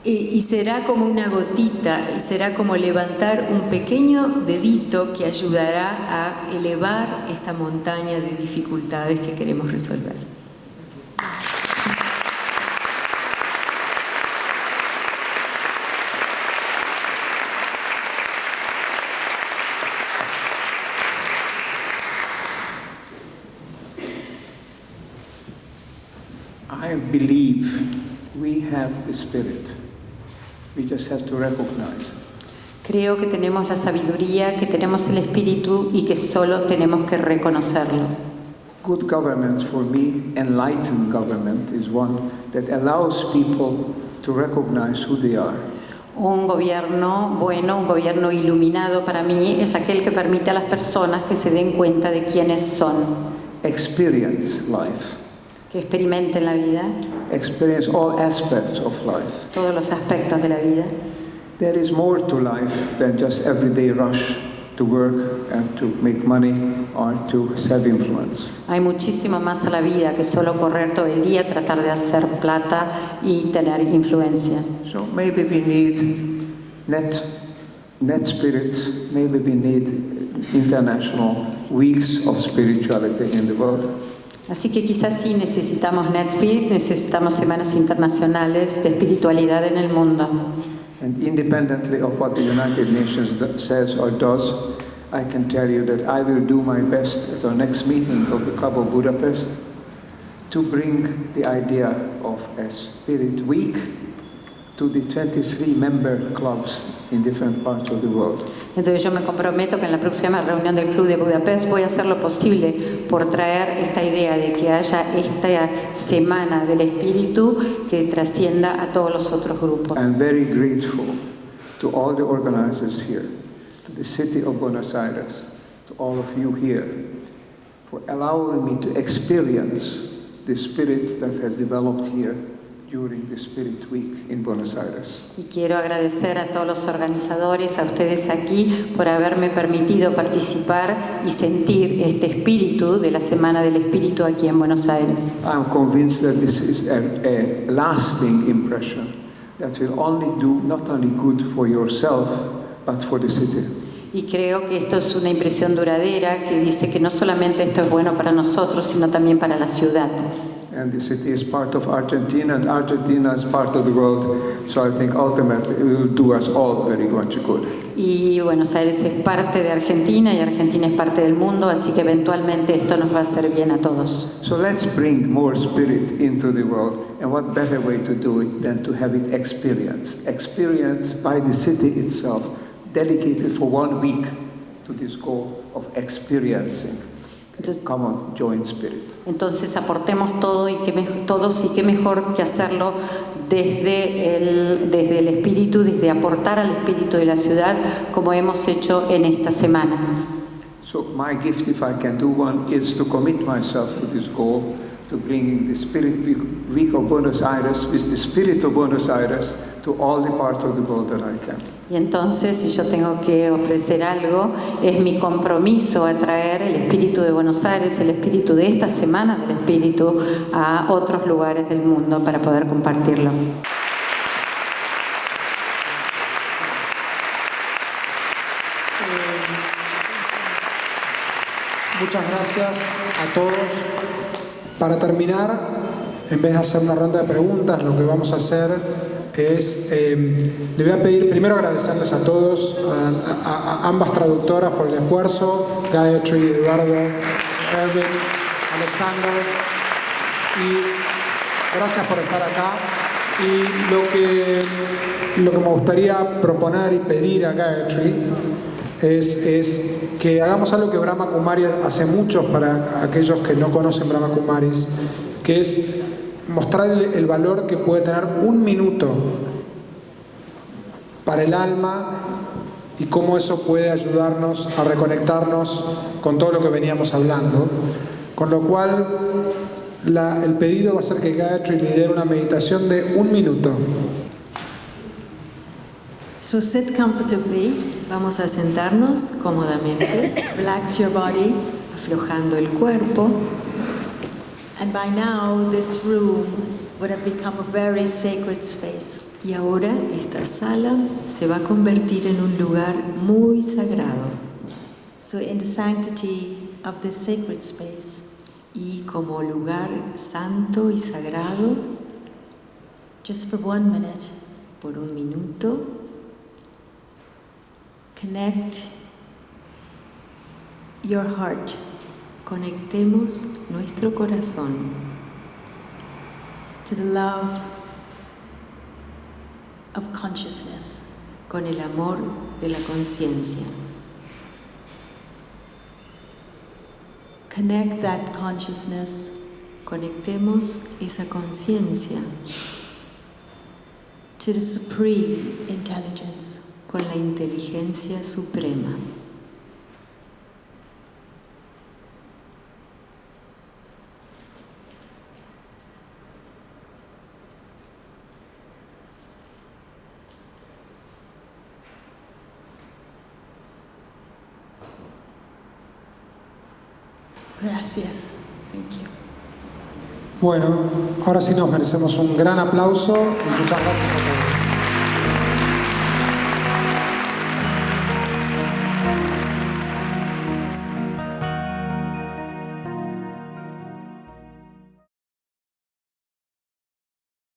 Y será como una gotita, y será como levantar un pequeño dedito que ayudará a elevar esta montaña de dificultades que queremos resolver. I believe we have the Spirit. We just have to recognize. Creo que tenemos la sabiduría, que tenemos el espíritu y que solo tenemos que reconocerlo. Good government, for me, enlightened government, is one that allows people to recognize who they are. Un gobierno bueno, un gobierno iluminado para mí es aquel que permite a las personas que se den cuenta de quiénes son. Experience life. Que experimenten la vida. Experience all aspects of life. Todos los aspectos de la vida. There is more to life than just everyday rush to work and to make money or to self-influence. Hay muchísimo más a la vida que solo correr todo el día, tratar de hacer plata y tener influencia. So maybe we need net spirits, maybe we need international weeks of spirituality in the world. Así que quizás sí necesitamos NetSpirit, necesitamos semanas internacionales de espiritualidad en el mundo. And independently of what the United Nations says or does, I can tell you that I will do my best at our next meeting of the Club of Budapest to bring the idea of a Spirit Week to the 23 member clubs in different parts of the world. Entonces yo me comprometo que en la próxima reunión del Club de Budapest voy a hacer lo posible por traer esta idea de que haya esta semana del espíritu que trascienda a todos los otros grupos. I'm very grateful to all the organizers here, to the city of Buenos Aires, to all of you here, for allowing me to experience the spirit that has developed here during the Spirit Week in Buenos Aires. Y quiero agradecer a todos los organizadores, a ustedes aquí, por haberme permitido participar y sentir este espíritu de la Semana del Espíritu aquí en Buenos Aires. I'm convinced that this is a lasting impression that will only do not only good for yourself, but for the city. Y creo que esto es una impresión duradera que dice que no solamente esto es bueno para nosotros, sino también para la ciudad. and the city is part of Argentina, and Argentina is part of the world. So I think ultimately it will do us all very much good. Y Buenos Aires es parte de Argentina y Argentina es parte del mundo, así que eventualmente esto nos va a hacer bien a todos. So let's bring more spirit into the world, and what better way to do it than to have it experienced by the city itself, dedicated for 1 week to this goal of experiencing common joint spirit. Entonces aportemos todo todos y qué mejor que hacerlo desde el espíritu, desde aportar al espíritu de la ciudad, como hemos hecho en esta semana. So my gift, if I can do one, is to commit myself to this goal, to bringing the Spirit Week of Buenos Aires, with the spirit of Buenos Aires, to all the parts of the world that I can. Y entonces, si yo tengo que ofrecer algo, es mi compromiso a traer el espíritu de Buenos Aires, el espíritu de esta semana del espíritu, a otros lugares del mundo para poder compartirlo. Muchas gracias a todos. Para terminar, en vez de hacer una ronda de preguntas, lo que vamos a hacer es, le voy a pedir primero agradecerles a todos, a ambas traductoras por el esfuerzo, Gayatri, Eduardo, Erwin, Alexander, y gracias por estar acá. Y lo que me gustaría proponer y pedir a Gayatri es que hagamos algo que Brahma Kumaris hace mucho para aquellos que no conocen Brahma Kumaris, que es mostrar el valor que puede tener 1 minuto para el alma y cómo eso puede ayudarnos a reconectarnos con todo lo que veníamos hablando. Con lo cual, el pedido va a ser que Gayatri lidere una meditación de 1 minuto. So sit comfortably. Vamos a sentarnos cómodamente, Relax your body. aflojando el cuerpo. And by now, this room would have become a very sacred space. Y ahora esta sala se va a convertir en un lugar muy sagrado. So in the sanctity of this sacred space, Y como lugar santo y sagrado, just for 1 minute, por 1 minuto, connect your heart conectemos nuestro corazón to the love of consciousness. con el amor de la conciencia. Connect that consciousness Conectemos esa conciencia to the supreme intelligence. con la inteligencia suprema. Gracias. Thank you. Bueno, ahora sí nos merecemos un gran aplauso y muchas gracias a todos.